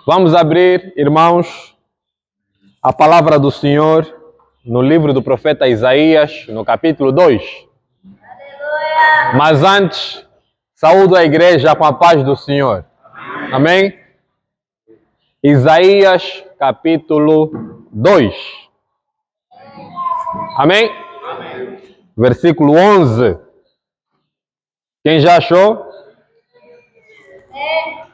Vamos abrir, irmãos, a palavra do Senhor no livro do profeta Isaías, no capítulo 2. Mas antes, saúdo a igreja com a paz do Senhor. Amém? Isaías, capítulo 2. Amém? Versículo 11. Quem já achou?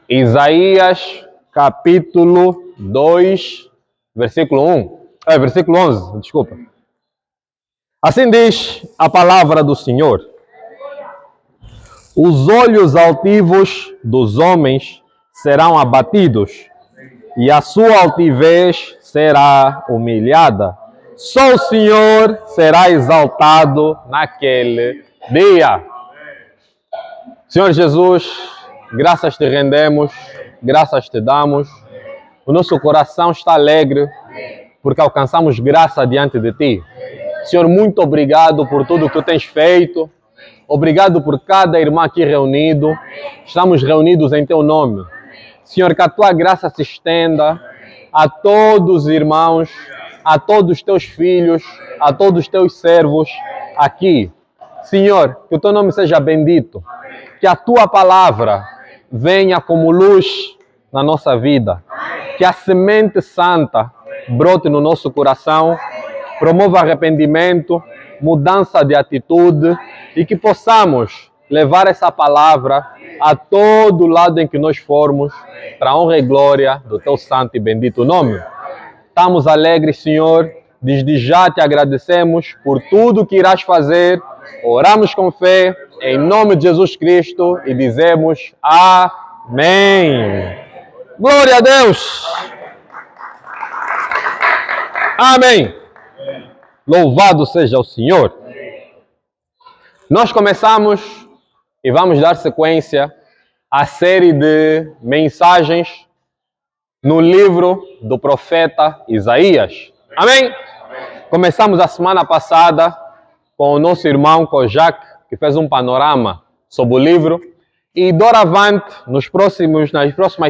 Isaías, capítulo 2, versículo 1. Versículo 11, desculpa. Assim diz a palavra do Senhor. Os olhos altivos dos homens serão abatidos, e a sua altivez será humilhada. Só o Senhor será exaltado naquele dia. Senhor Jesus, graças te rendemos, graças te damos. O nosso coração está alegre porque alcançamos graça diante de ti. Senhor, muito obrigado por tudo que tu tens feito. Obrigado por cada irmão aqui reunido. Estamos reunidos em teu nome. Senhor, que a tua graça se estenda a todos os irmãos, a todos os teus filhos, a todos os teus servos aqui. Senhor, que o teu nome seja bendito. Que a tua palavra venha como luz na nossa vida. Que a semente santa brote no nosso coração, promova arrependimento, mudança de atitude e que possamos levar essa palavra a todo lado em que nós formos, para a honra e glória do teu santo e bendito nome. Estamos alegres, Senhor, desde já te agradecemos por tudo que irás fazer. Oramos com fé, em nome de Jesus Cristo, e dizemos amém. Glória a Deus. Amém. Louvado seja o Senhor. Nós começamos e vamos dar sequência à série de mensagens no livro do profeta Isaías. Amém? Começamos a semana passada com o nosso irmão Kojak, que fez um panorama sobre o livro. E doravante, nas próximas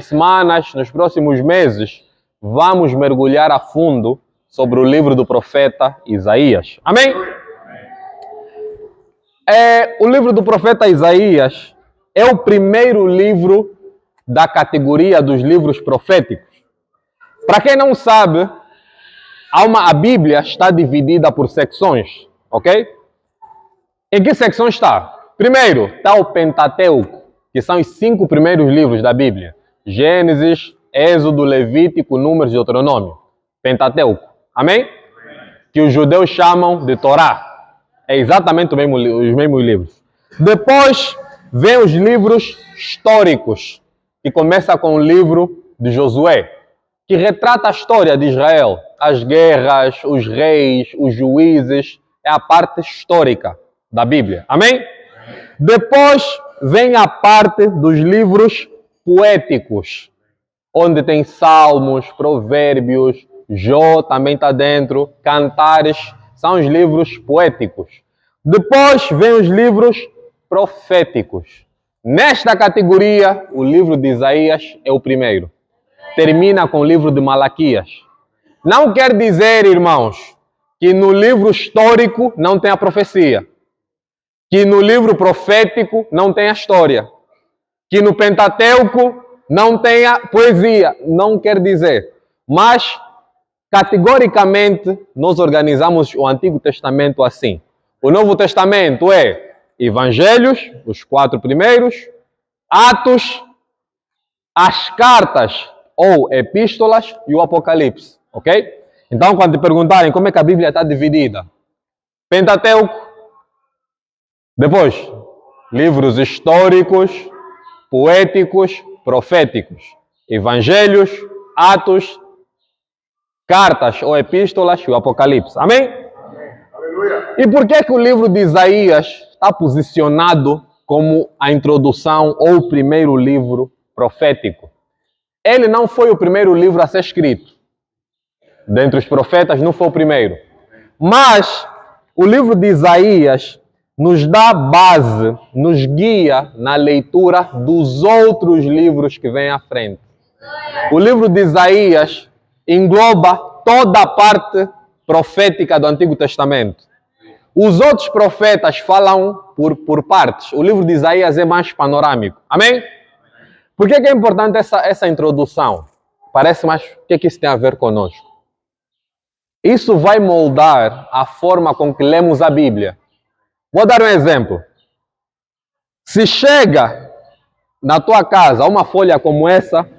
semanas, nos próximos meses, vamos mergulhar a fundo sobre o livro do profeta Isaías. Amém? O livro do profeta Isaías é o primeiro livro da categoria dos livros proféticos. Para quem não sabe, a Bíblia está dividida por secções, ok? Em que secção está? Primeiro, está o Pentateuco, que são os 5 primeiros livros da Bíblia. Gênesis, Êxodo, Levítico, Números e Deuteronômio. Pentateuco. Amém? Que os judeus chamam de Torá. É exatamente os mesmos livros. Depois, vem os livros históricos, que começa com o livro de Josué, que retrata a história de Israel. As guerras, os reis, os juízes. É a parte histórica da Bíblia. Amém? Depois vem a parte dos livros poéticos, onde tem salmos, provérbios, Jó também está dentro, Cantares, são os livros poéticos. Depois vem os livros proféticos. Nesta categoria, o livro de Isaías é o primeiro. Termina com o livro de Malaquias. Não quer dizer, irmãos, que no livro histórico não tem a profecia. Que no livro profético não tem a história. Que no Pentateuco não tem a poesia. Não quer dizer. Mas, categoricamente, nós organizamos o Antigo Testamento assim. O Novo Testamento é Evangelhos, os 4 primeiros, Atos, as cartas ou epístolas e o Apocalipse. Ok? Então, quando te perguntarem como é que a Bíblia está dividida, Pentateuco, depois, livros históricos, poéticos, proféticos, Evangelhos, Atos, cartas ou epístolas e o Apocalipse. Amém? Aleluia. E por que o livro de Isaías está posicionado como a introdução ou o primeiro livro profético? Ele não foi o primeiro livro a ser escrito. Dentre os profetas, não foi o primeiro. Mas o livro de Isaías nos dá base, nos guia na leitura dos outros livros que vêm à frente. O livro de Isaías engloba toda a parte profética do Antigo Testamento. Os outros profetas falam por partes. O livro de Isaías é mais panorâmico. Amém? Por que é importante essa introdução? Parece mais o que isso tem a ver conosco. Isso vai moldar a forma com que lemos a Bíblia. Vou dar um exemplo. Se chega na tua casa uma folha como essa,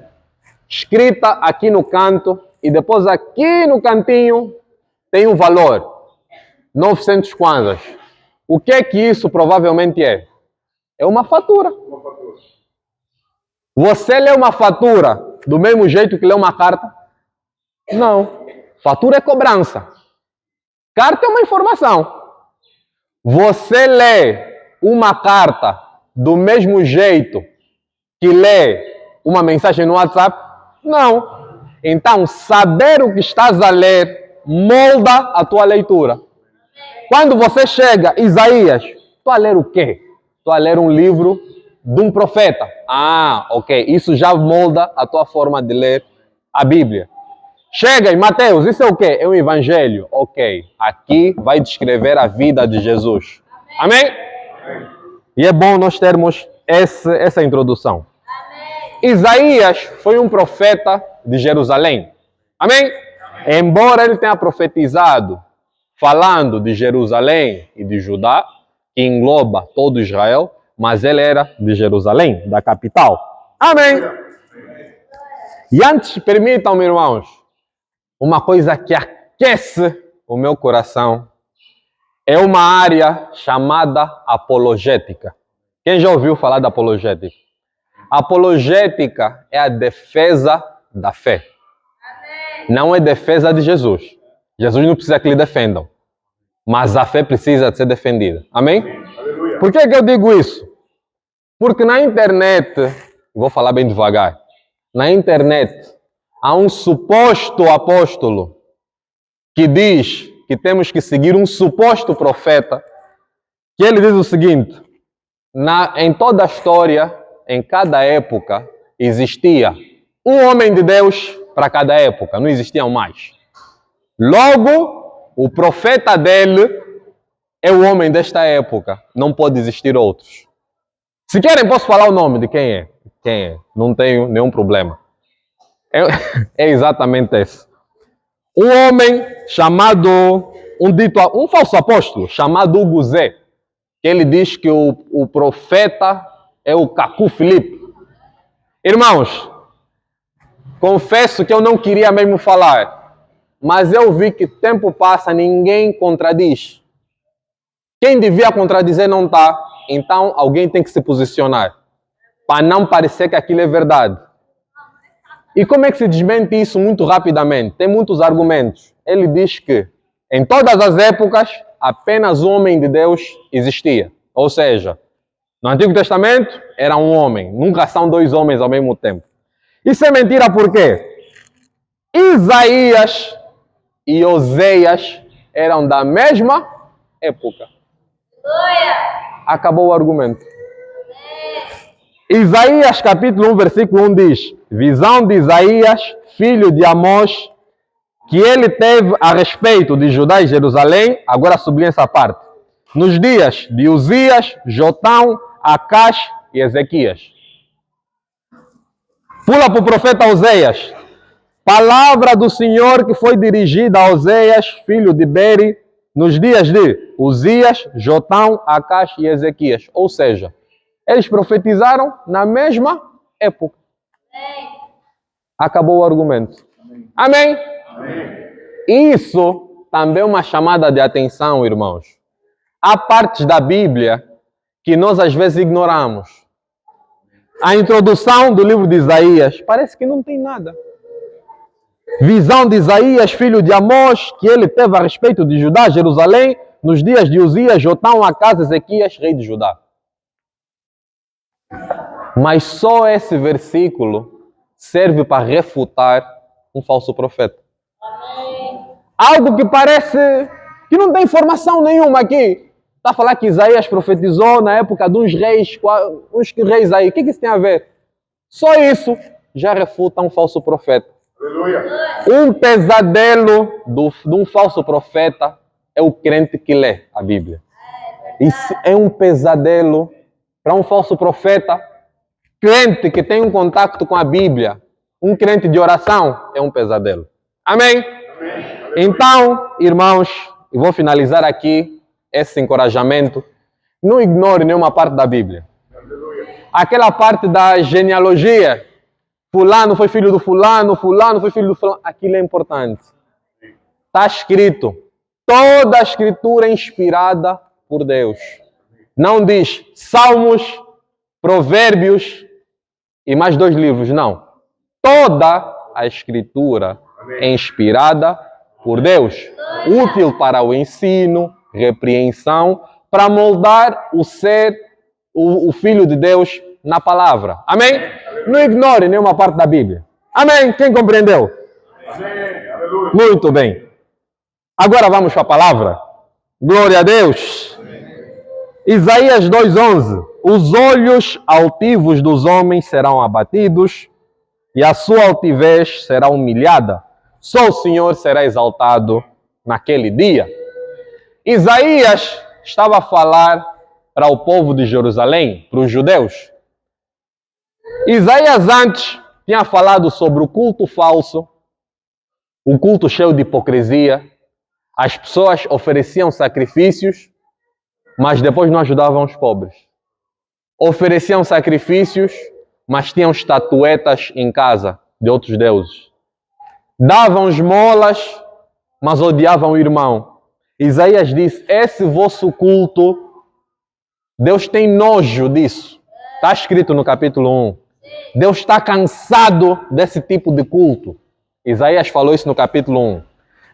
escrita aqui no canto, e depois aqui no cantinho tem um valor, 900 kwanzas. O que é que isso provavelmente é? É uma fatura. Você lê uma fatura do mesmo jeito que lê uma carta? Não. Fatura é cobrança. Carta é uma informação. Você lê uma carta do mesmo jeito que lê uma mensagem no WhatsApp? Não. Então, saber o que estás a ler molda a tua leitura. Quando você chega, Isaías, estou a ler o quê? Estou a ler um livro de um profeta. Ah, ok. Isso já molda a tua forma de ler a Bíblia. Chega em Mateus, isso é o quê? É um evangelho. Ok. Aqui vai descrever a vida de Jesus. Amém? E é bom nós termos essa introdução. Isaías foi um profeta de Jerusalém. Amém? Embora ele tenha profetizado falando de Jerusalém e de Judá, que engloba todo Israel, mas ele era de Jerusalém, da capital. Amém? E antes, permitam-me, irmãos, uma coisa que aquece o meu coração é uma área chamada apologética. Quem já ouviu falar da apologética? Apologética é a defesa da fé. Não é defesa de Jesus. Jesus não precisa que lhe defendam. Mas a fé precisa de ser defendida. Amém? Por que eu digo isso? Porque na internet, vou falar bem devagar, na internet há um suposto apóstolo que diz que temos que seguir um suposto profeta, que ele diz o seguinte: em toda a história, em cada época, existia um homem de Deus para cada época, não existiam mais. Logo, o profeta dele é o homem desta época, não pode existir outros. Se querem, posso falar o nome de quem é. Quem é? Não tenho nenhum problema. É exatamente esse. Um homem chamado, um falso apóstolo, chamado Hugo Zé, que ele diz que o profeta é o Cacu Filipe. Irmãos, confesso que eu não queria mesmo falar, mas eu vi que tempo passa, ninguém contradiz. Quem devia contradizer não está, então alguém tem que se posicionar, para não parecer que aquilo é verdade. E como é que se desmente isso muito rapidamente? Tem muitos argumentos. Ele diz que em todas as épocas apenas um homem de Deus existia. Ou seja, no Antigo Testamento era um homem, nunca são dois homens ao mesmo tempo. Isso é mentira por quê? Isaías e Oséias eram da mesma época. Acabou o argumento. Isaías capítulo 1, versículo 1 diz: visão de Isaías, filho de Amós, que ele teve a respeito de Judá e Jerusalém. Agora sublinha essa parte. Nos dias de Uzias, Jotão, Acás e Ezequias. Pula para o profeta Oséias. Palavra do Senhor que foi dirigida a Oséias, filho de Beri, nos dias de Uzias, Jotão, Acás e Ezequias. Ou seja, eles profetizaram na mesma época. Acabou o argumento. Amém? Amém? Isso também é uma chamada de atenção, irmãos. Há partes da Bíblia que nós às vezes ignoramos. A introdução do livro de Isaías parece que não tem nada. Visão de Isaías, filho de Amós, que ele teve a respeito de Judá, Jerusalém, nos dias de Uzias, Jotão, Acás, Ezequias, rei de Judá. Mas só esse versículo serve para refutar um falso profeta. Algo que parece que não tem informação nenhuma aqui. Está a falar que Isaías profetizou na época de uns reis aí. O que isso tem a ver? Só isso já refuta um falso profeta. Aleluia. Um pesadelo de um falso profeta é o crente que lê a Bíblia. Isso é um pesadelo para um falso profeta. Crente que tem um contato com a Bíblia, um crente de oração, é um pesadelo. Amém? Amém. Então, irmãos, eu vou finalizar aqui esse encorajamento. Não ignore nenhuma parte da Bíblia. Aleluia. Aquela parte da genealogia, fulano foi filho do fulano, fulano foi filho do fulano, aquilo é importante. Está escrito. Toda a escritura é inspirada por Deus. Não diz Salmos, Provérbios e mais 2 livros, não. Toda a escritura é inspirada por Deus. Útil para o ensino, repreensão, para moldar o ser, o Filho de Deus na palavra. Amém? Não ignore nenhuma parte da Bíblia. Amém? Quem compreendeu? Amém. Aleluia. Muito bem. Agora vamos para a palavra. Glória a Deus. Isaías 2:11. Os olhos altivos dos homens serão abatidos e a sua altivez será humilhada. Só o Senhor será exaltado naquele dia. Isaías estava a falar para o povo de Jerusalém, para os judeus. Isaías antes tinha falado sobre o culto falso, o culto cheio de hipocrisia. As pessoas ofereciam sacrifícios, mas depois não ajudavam os pobres. Ofereciam sacrifícios, mas tinham estatuetas em casa de outros deuses. Davam esmolas, mas odiavam o irmão. Isaías disse, esse vosso culto, Deus tem nojo disso. Está escrito no capítulo 1. Deus está cansado desse tipo de culto. Isaías falou isso no capítulo 1.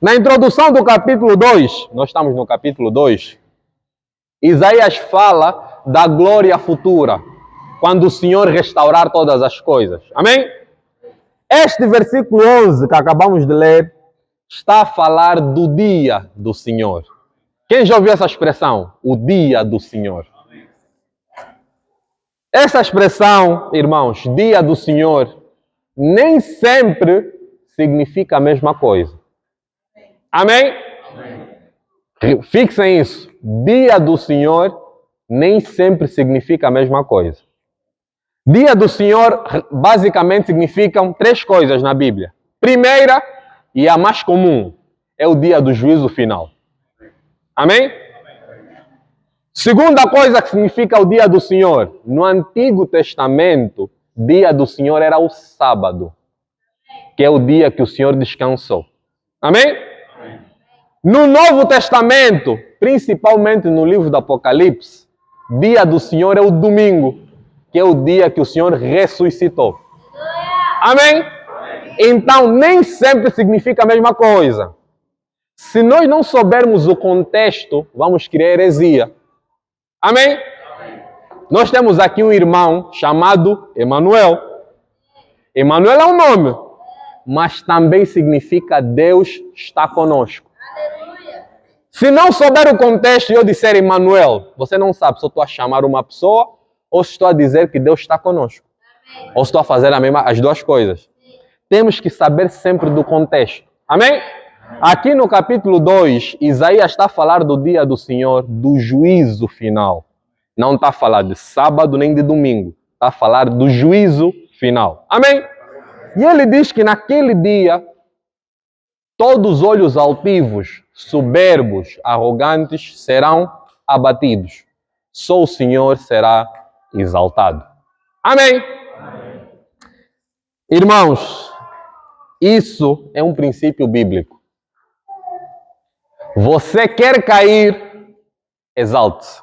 Na introdução do capítulo 2, nós estamos no capítulo 2, Isaías fala da glória futura, quando o Senhor restaurar todas as coisas. Amém? Este versículo 11 que acabamos de ler está a falar do dia do Senhor. Quem já ouviu essa expressão? O dia do Senhor. Essa expressão, irmãos, dia do Senhor, nem sempre significa a mesma coisa. Amém? Amém. Fixem isso. Dia do Senhor nem sempre significa a mesma coisa. Dia do Senhor basicamente significam 3 coisas na Bíblia. Primeira, e a mais comum, é o dia do juízo final. Amém? Segunda coisa que significa o dia do Senhor. No Antigo Testamento, dia do Senhor era o sábado, que é o dia que o Senhor descansou. Amém? No Novo Testamento, principalmente no livro do Apocalipse, dia do Senhor é o domingo, que é o dia que o Senhor ressuscitou. Amém? Então, nem sempre significa a mesma coisa. Se nós não soubermos o contexto, vamos criar heresia. Amém? Nós temos aqui um irmão chamado Emanuel. Emanuel é um nome, mas também significa Deus está conosco. Se não souber o contexto e eu disser Emanuel, você não sabe se eu estou a chamar uma pessoa ou se estou a dizer que Deus está conosco. Ou se estou a fazer as 2 coisas. Temos que saber sempre do contexto. Amém? Aqui no capítulo 2, Isaías está a falar do dia do Senhor, do juízo final. Não está a falar de sábado nem de domingo. Está a falar do juízo final. Amém? E ele diz que naquele dia, todos os olhos altivos, soberbos, arrogantes serão abatidos. Só o Senhor será exaltado. Amém? Amém. Irmãos, isso é um princípio bíblico. Você quer cair, exalte-se.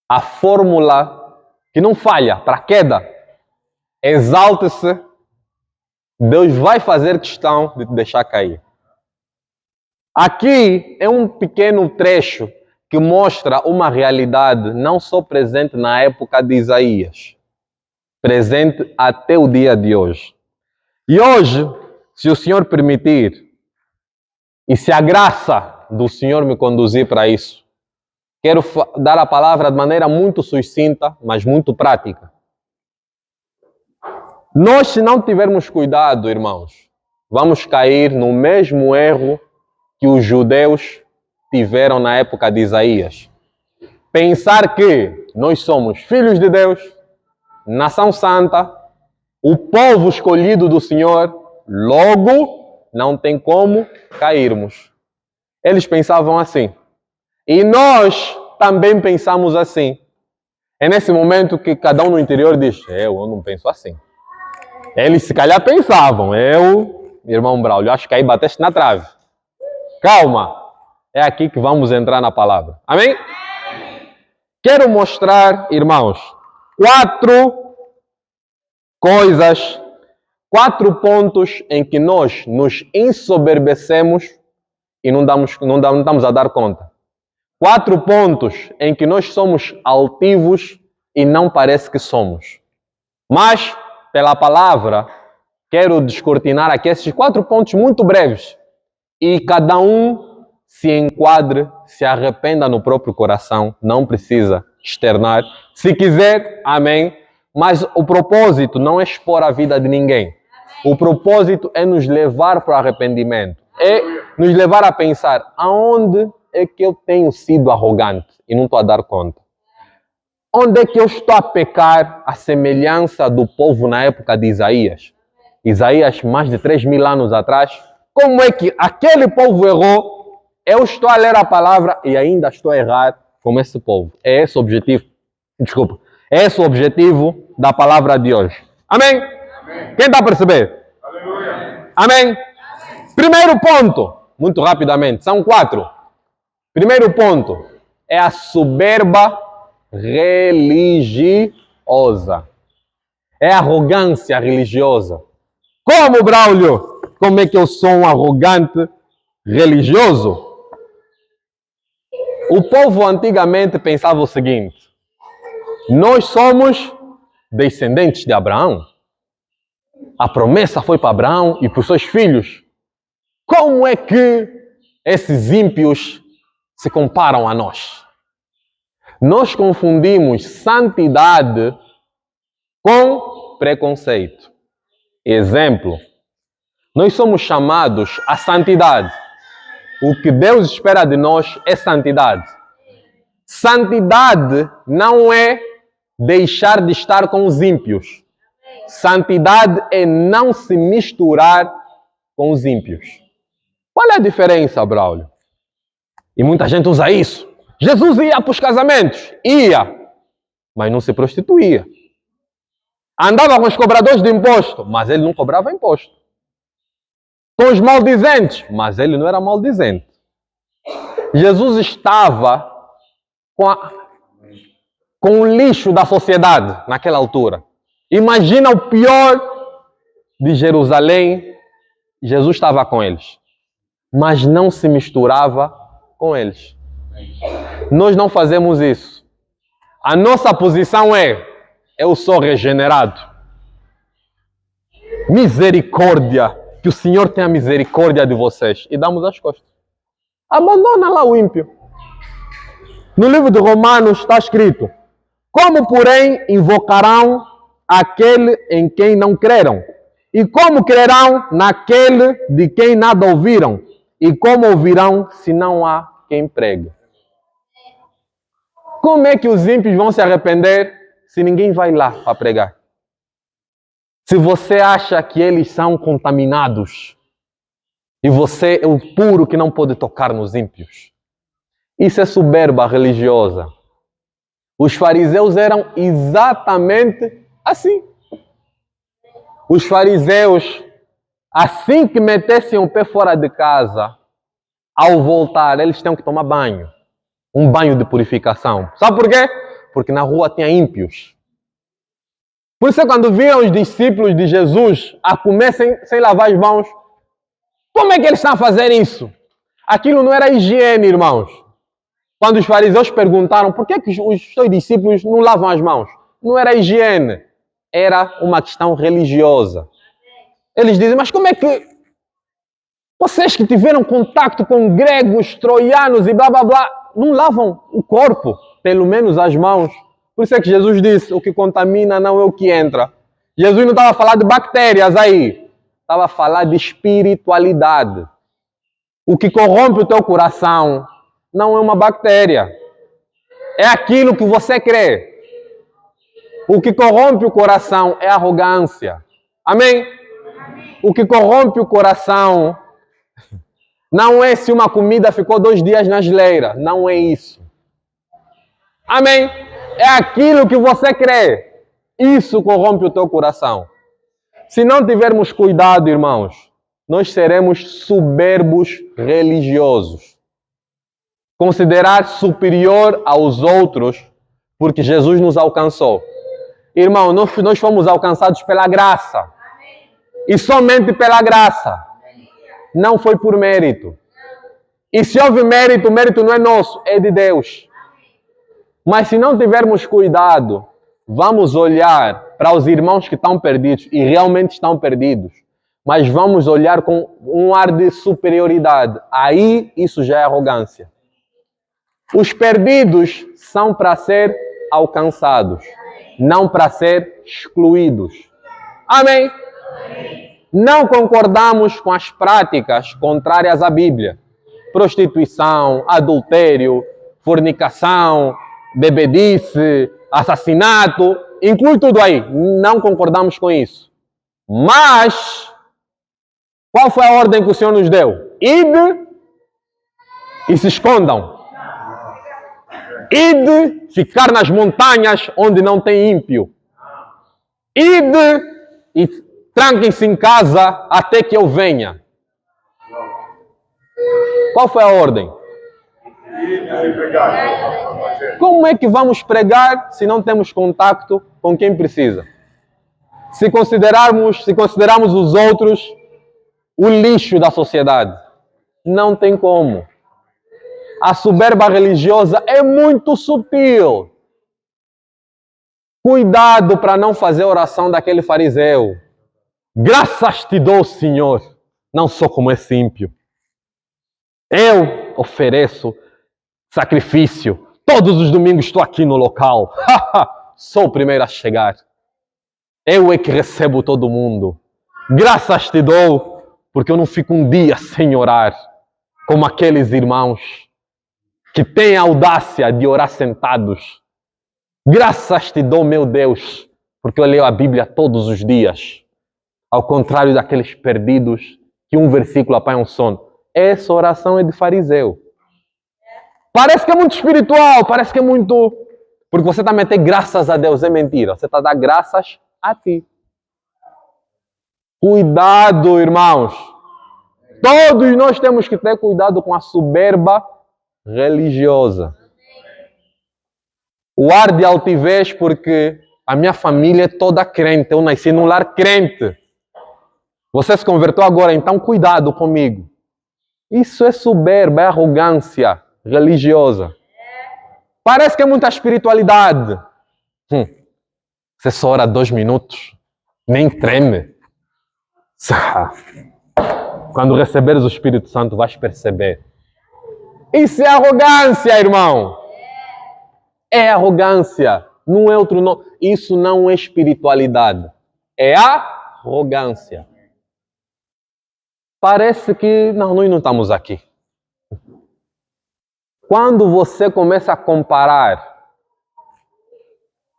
A fórmula que não falha para a queda, exalte-se. Deus vai fazer questão de te deixar cair. Aqui é um pequeno trecho que mostra uma realidade não só presente na época de Isaías, presente até o dia de hoje. E hoje, se o Senhor permitir, e se a graça do Senhor me conduzir para isso, quero dar a palavra de maneira muito sucinta, mas muito prática. Nós, se não tivermos cuidado, irmãos, vamos cair no mesmo erro que os judeus tiveram na época de Isaías. Pensar que nós somos filhos de Deus, nação santa, o povo escolhido do Senhor, logo não tem como cairmos. Eles pensavam assim. E nós também pensamos assim. É nesse momento que cada um no interior diz, eu não penso assim. Eles se calhar pensavam, irmão Braulio, acho que aí bateste na trave. Calma, é aqui que vamos entrar na palavra. Amém? Quero mostrar, irmãos, 4 coisas, 4 pontos em que nós nos ensoberbecemos e não estamos a dar conta. 4 pontos em que nós somos altivos e não parece que somos. Mas, pela palavra, quero descortinar aqui esses 4 pontos muito breves e cada um se enquadre, se arrependa no próprio coração, não precisa externar. Se quiser, amém. Mas o propósito não é expor a vida de ninguém. O propósito é nos levar para o arrependimento. É nos levar a pensar, aonde é que eu tenho sido arrogante e não estou a dar conta? Onde é que eu estou a pecar à semelhança do povo na época de Isaías? Isaías, mais de 3.000 anos atrás. Como é que aquele povo errou? Eu estou a ler a palavra e ainda estou a errar como esse povo. É esse o objetivo. Desculpa. É esse o objetivo da palavra de hoje. Amém? Amém. Quem está a perceber? Aleluia. Amém? Primeiro ponto, muito rapidamente, são 4. Primeiro ponto é a soberba religiosa. É a arrogância religiosa. Como, Braulio? Como é que eu sou um arrogante religioso? O povo antigamente pensava o seguinte: nós somos descendentes de Abraão. A promessa foi para Abraão e para os seus filhos. Como é que esses ímpios se comparam a nós? Nós confundimos santidade com preconceito. Exemplo, nós somos chamados à santidade. O que Deus espera de nós é santidade. Santidade não é deixar de estar com os ímpios. Santidade é não se misturar com os ímpios. Qual é a diferença, Braulio? E muita gente usa isso. Jesus ia para os casamentos. Ia, mas não se prostituía. Andava com os cobradores de imposto, mas ele não cobrava imposto. Com os maldizentes, mas ele não era maldizente. Jesus estava com o lixo da sociedade naquela altura. Imagina o pior de Jerusalém. Jesus estava com eles, mas não se misturava com eles. Nós não fazemos isso. A nossa posição é: eu sou regenerado. Misericórdia. Que o Senhor tenha misericórdia de vocês. E damos as costas. Abandona lá o ímpio. No livro de Romanos está escrito: como, porém, invocarão aquele em quem não creram? E como crerão naquele de quem nada ouviram? E como ouvirão se não há quem pregue? Como é que os ímpios vão se arrepender se ninguém vai lá para pregar? Se você acha que eles são contaminados e você é o puro que não pode tocar nos ímpios, isso é soberba religiosa. Os fariseus eram exatamente assim. Os fariseus, assim que metessem o pé fora de casa, ao voltar, eles tinham que tomar banho. Um banho de purificação. Sabe por quê? Porque na rua tinha ímpios. Por isso, quando viram os discípulos de Jesus a comer sem lavar as mãos, como é que eles estão a fazer isso? Aquilo não era higiene, irmãos. Quando os fariseus perguntaram por que os seus discípulos não lavam as mãos, não era higiene, era uma questão religiosa. Eles dizem, mas como é que vocês que tiveram contato com gregos, troianos e blá blá blá, não lavam o corpo, pelo menos as mãos? Por isso é que Jesus disse, o que contamina não é o que entra, Jesus não estava a falar de bactérias aí. Estava a falar de espiritualidade. O que corrompe o teu coração não é uma bactéria. É aquilo que você crê. O que corrompe o coração é arrogância. Amém? O que corrompe o coração não é se uma comida ficou 2 dias na geleira. Não é isso. Amém? É aquilo que você crê. Isso corrompe o teu coração. Se não tivermos cuidado, irmãos, nós seremos soberbos religiosos. Considerar superior aos outros porque Jesus nos alcançou. Irmão, nós fomos alcançados pela graça. E somente pela graça. Não foi por mérito. E se houve mérito, o mérito não é nosso, é de Deus. Mas se não tivermos cuidado, vamos olhar para os irmãos que estão perdidos, e realmente estão perdidos, mas vamos olhar com um ar de superioridade. Aí, isso já é arrogância. Os perdidos são para ser alcançados, não para ser excluídos. Amém? Não concordamos com as práticas contrárias à Bíblia. Prostituição, adultério, fornicação, bebedice, assassinato, inclui tudo aí. Não concordamos com isso. Mas, qual foi a ordem que o Senhor nos deu? Ide e se escondam. Ide ficar nas montanhas onde não tem ímpio. Ide e tranquem-se em casa até que eu venha. Qual foi a ordem? Como é que vamos pregar se não temos contato com quem precisa? Se considerarmos os outros o lixo da sociedade, não tem como. A soberba religiosa é muito sutil. Cuidado para não fazer a oração daquele fariseu. Graças te dou, Senhor, não sou como esse ímpio. Eu ofereço sacrifício. Todos os domingos estou aqui no local. Sou o primeiro a chegar. Eu é que recebo todo mundo. Graças te dou, porque eu não fico um dia sem orar, como aqueles irmãos que têm a audácia de orar sentados. Graças te dou, meu Deus, porque eu leio a Bíblia todos os dias. Ao contrário daqueles perdidos que um versículo apanha um sono. Essa oração é de fariseu. Parece que é muito espiritual, parece que é muito... Porque você está a meter graças a Deus, é mentira. Você está a dar graças a ti. Cuidado, irmãos. Todos nós temos que ter cuidado com a soberba religiosa. O ar de altivez, porque a minha família é toda crente. Eu nasci num lar crente. Você se converteu agora, então cuidado comigo. Isso é soberba, é arrogância religiosa. Parece que é muita espiritualidade. Você só ora 2 minutos, nem treme. Quando receberes o Espírito Santo, vais perceber. Isso é arrogância, irmão. É arrogância. Não é outro nome. Isso não é espiritualidade. É arrogância. Parece que nós não estamos aqui. Quando você começa a comparar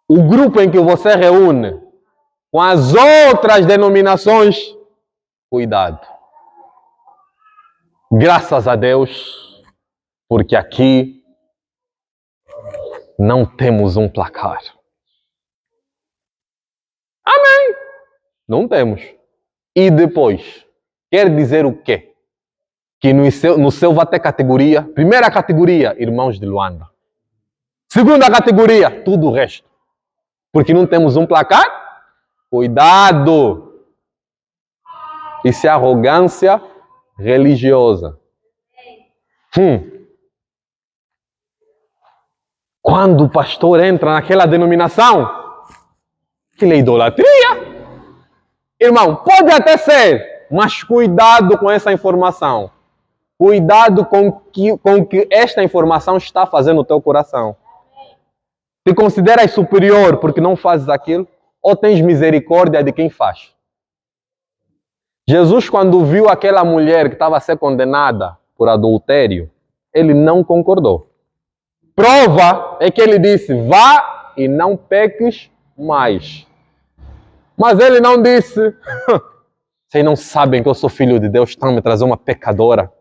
o grupo em que você reúne com as outras denominações, cuidado. Graças a Deus, porque aqui não temos um placar. Amém? Não temos. E depois, quer dizer o quê? Que no seu vai ter categoria. Primeira categoria, irmãos de Luanda. Segunda categoria, tudo o resto. Porque não temos um placar? Cuidado! Isso é arrogância religiosa. Quando o pastor entra naquela denominação, aquilo é idolatria. Irmão, pode até ser, mas cuidado com essa informação. Cuidado com o que esta informação está fazendo no teu coração. Te consideras superior porque não fazes aquilo? ou tens misericórdia de quem faz? Jesus, quando viu aquela mulher que estava a ser condenada por adultério, ele não concordou. Prova é que ele disse, vá e não peques mais. Mas ele não disse, vocês não sabem que eu sou filho de Deus, estão me trazer uma pecadora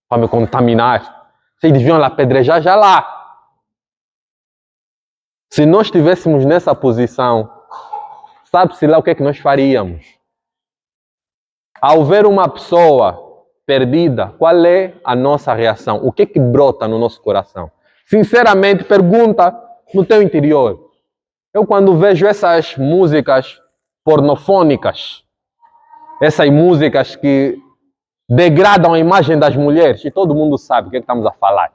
para me contaminar. Vocês deviam lá apedrejar já lá. Se nós estivéssemos nessa posição, sabe-se lá o que é que nós faríamos? Ao ver uma pessoa perdida, qual é a nossa reação? O que é que brota no nosso coração? Sinceramente, pergunta no teu interior. Eu quando vejo essas músicas pornofônicas, essas músicas que degradam a imagem das mulheres, e todo mundo sabe o que é que estamos a falar.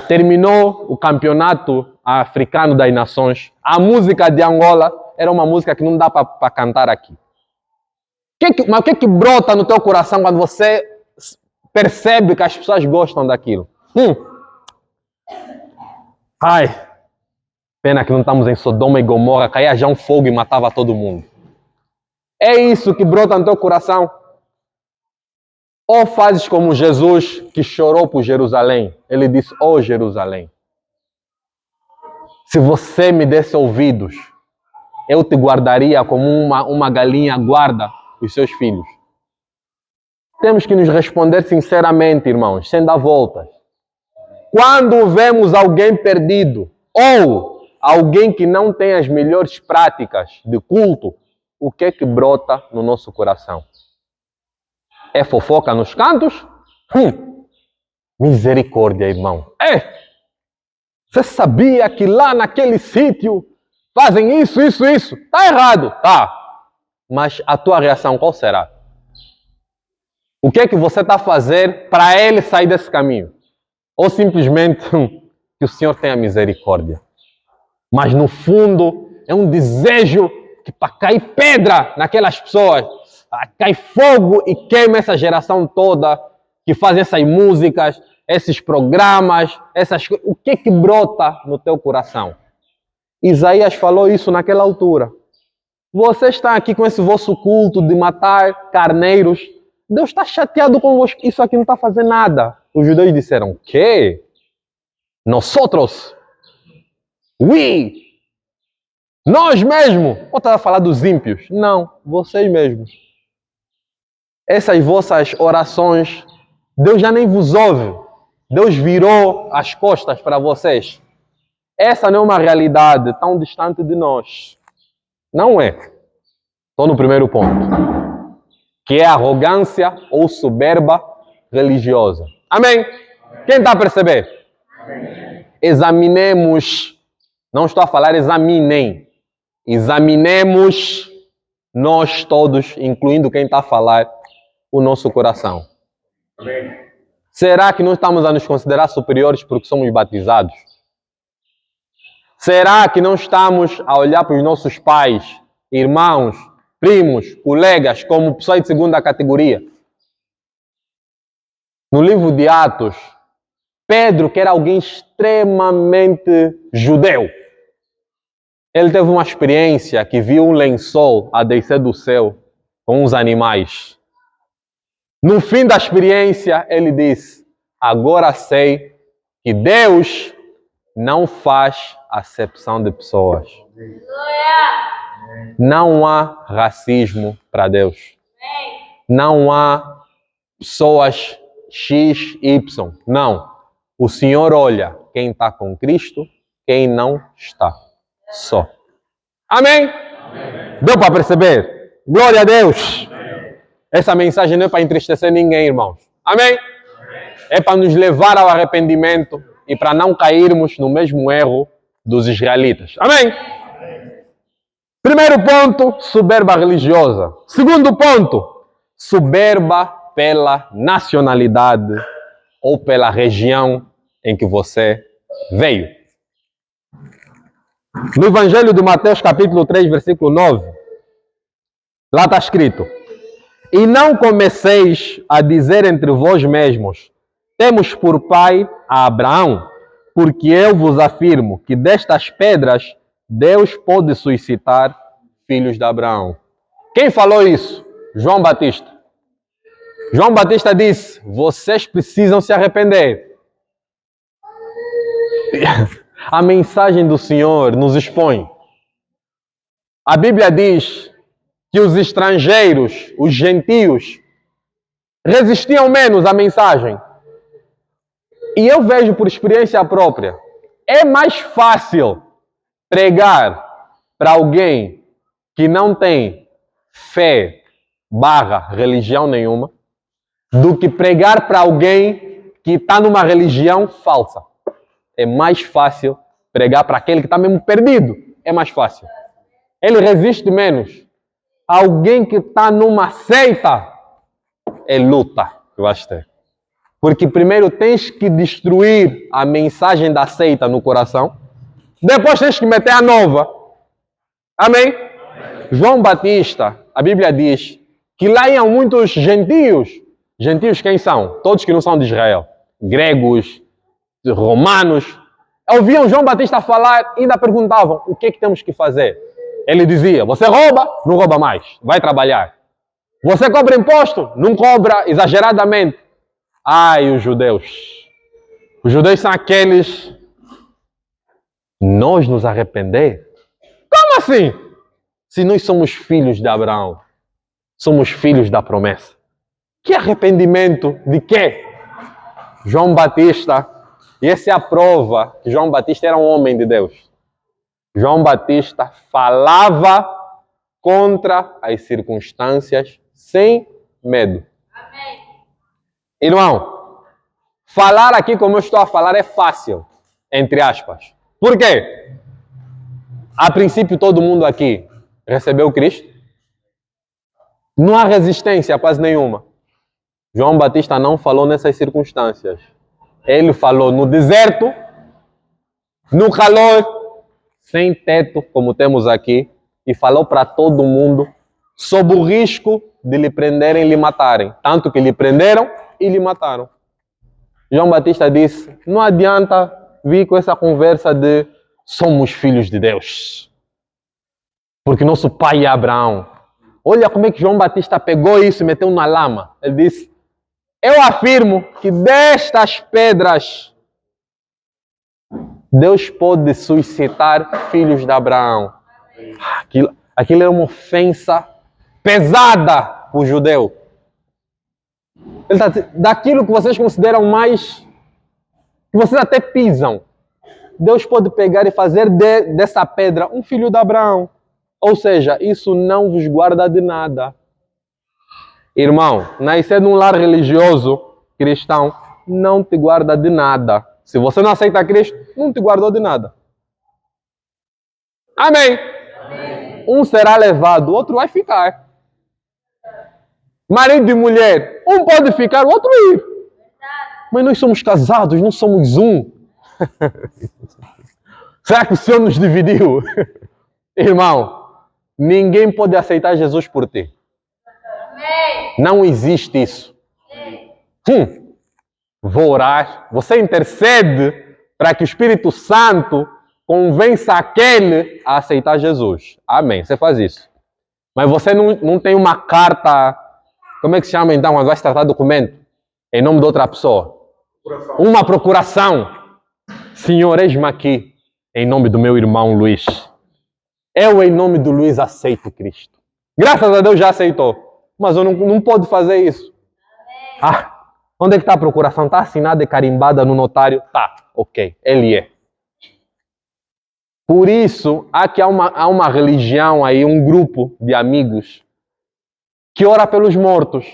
Terminou o campeonato africano das nações, a música de Angola era uma música que não dá para cantar aqui. Mas o que é que brota no teu coração quando você percebe que as pessoas gostam daquilo? Ai, pena que não estamos em Sodoma e Gomorra, caía já um fogo e matava todo mundo. É isso que brota no teu coração? Ou fazes como Jesus, que chorou por Jerusalém? Ele disse, ó Jerusalém, se você me desse ouvidos, eu te guardaria como uma galinha guarda os seus filhos. Temos que nos responder sinceramente, irmãos, sem dar voltas. Quando vemos alguém perdido ou alguém que não tem as melhores práticas de culto, o que é que brota no nosso coração? É fofoca nos cantos? Misericórdia, irmão. Você sabia que lá naquele sítio fazem isso? Está errado. Tá. Mas a tua reação qual será? O que é que você está a fazer para ele sair desse caminho? Ou simplesmente que o Senhor tenha misericórdia. Mas no fundo é um desejo que para cair pedra naquelas pessoas, cai fogo e queima essa geração toda que faz essas músicas, esses programas, o que é que brota no teu coração? Isaías falou isso naquela altura. Vocês estão aqui com esse vosso culto de matar carneiros. Deus está chateado convosco. Isso aqui não está fazendo nada. Os judeus disseram, que? Nosotros? Oui! Nós mesmos! Ou está a falar dos ímpios? Não, vocês mesmos. Essas vossas orações, Deus já nem vos ouve. Deus virou as costas para vocês. Essa não é uma realidade tão distante de nós. Não é. Estou no primeiro ponto. Que é arrogância ou soberba religiosa. Amém? Quem está a perceber? Amém. Examinemos. Não estou a falar examinem. Examinemos nós todos, incluindo quem está a falar, o nosso coração. Amém. Será que nós estamos a nos considerar superiores porque somos batizados? Será que não estamos a olhar para os nossos pais, irmãos, primos, colegas, como pessoas de segunda categoria? No livro de Atos, Pedro, que era alguém extremamente judeu, ele teve uma experiência que viu um lençol a descer do céu com uns animais. No fim da experiência, ele disse, agora sei que Deus não faz acepção de pessoas. Não há racismo para Deus. Não há pessoas X, Y. Não. O Senhor olha quem está com Cristo, quem não está. Só. Amém? Amém. Deu para perceber? Glória a Deus. Amém. Essa mensagem não é para entristecer ninguém, irmãos. Amém? Amém. É para nos levar ao arrependimento e para não cairmos no mesmo erro dos israelitas. Amém? Amém. Primeiro ponto, soberba religiosa. Segundo ponto, soberba pela nacionalidade ou pela região em que você veio. No Evangelho de Mateus, capítulo 3, versículo 9, lá está escrito, e não comeceis a dizer entre vós mesmos, temos por pai a Abraão, porque eu vos afirmo que destas pedras Deus pode suscitar filhos de Abraão. Quem falou isso? João Batista. João Batista disse: vocês precisam se arrepender. A mensagem do Senhor nos expõe. A Bíblia diz que os estrangeiros, os gentios, resistiam menos à mensagem. E eu vejo por experiência própria, é mais fácil pregar para alguém que não tem fé / religião nenhuma, do que pregar para alguém que está numa religião falsa. É mais fácil pregar para aquele que está mesmo perdido. É mais fácil. Ele resiste menos. Alguém que está numa seita, é luta que vais ter. Porque primeiro tens que destruir a mensagem da seita no coração. Depois tens que meter a nova. Amém? João Batista, a Bíblia diz que lá iam muitos gentios. Gentios quem são? Todos que não são de Israel. Gregos, romanos. Ouviam João Batista falar e ainda perguntavam: o que é que temos que fazer? Ele dizia: você rouba? Não rouba mais. Vai trabalhar. Você cobra imposto? Não cobra exageradamente. Ai, os judeus. Os judeus são aqueles... Nós nos arrepender? Como assim? Se nós somos filhos de Abraão. Somos filhos da promessa. Que arrependimento de quê? João Batista, e essa é a prova que João Batista era um homem de Deus. João Batista falava contra as circunstâncias sem medo. Amém. Irmão, falar aqui como eu estou a falar é fácil, entre aspas. Por quê? A princípio todo mundo aqui recebeu Cristo. Não há resistência quase nenhuma. João Batista não falou nessas circunstâncias. Ele falou no deserto, no calor, sem teto, como temos aqui, e falou para todo mundo sob o risco de lhe prenderem e lhe matarem. Tanto que lhe prenderam e lhe mataram. João Batista disse: não adianta vir com essa conversa de somos filhos de Deus. Porque nosso pai é Abraão. Olha como é que João Batista pegou isso e meteu na lama. Ele disse: eu afirmo que destas pedras Deus pode suscitar filhos de Abraão. Aquilo é uma ofensa pesada para o judeu. Ele está dizendo, daquilo que vocês consideram mais, que vocês até pisam, Deus pode pegar e fazer dessa pedra um filho de Abraão. Ou seja, isso não vos guarda de nada. Irmão, nascer num lar religioso cristão não te guarda de nada. Se você não aceita Cristo, não te guardou de nada. Amém? Amém. Um será levado, o outro vai ficar. Marido e mulher, um pode ficar, o outro ir. Mas nós somos casados, não somos um. Será que o Senhor nos dividiu? Irmão, ninguém pode aceitar Jesus por ti. Não existe isso. Vou orar. Você intercede para que o Espírito Santo convença aquele a aceitar Jesus. Amém. Você faz isso. Mas você não tem uma carta, como é que se chama então, quando vai se tratar de documento? Em nome de outra pessoa. Uma procuração. Senhor, eis-me aqui, em nome do meu irmão Luís. Eu, em nome do Luís, aceito Cristo. Graças a Deus já aceitou. Mas eu não pode fazer isso. Onde é que está a procuração? Está assinada e carimbada no notário? Tá, ok, ele é. Por isso, há uma religião aí, um grupo de amigos que ora pelos mortos.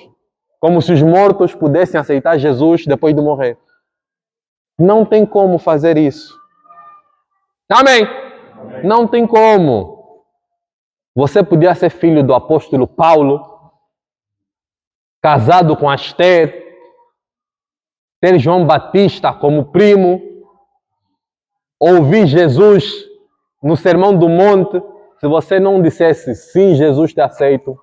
Como se os mortos pudessem aceitar Jesus depois de morrer. Não tem como fazer isso. Amém? Amém. Não tem como. Você podia ser filho do apóstolo Paulo, casado com Aster, ter João Batista como primo, ouvir Jesus no Sermão do Monte. Se você não dissesse sim, Jesus te aceito.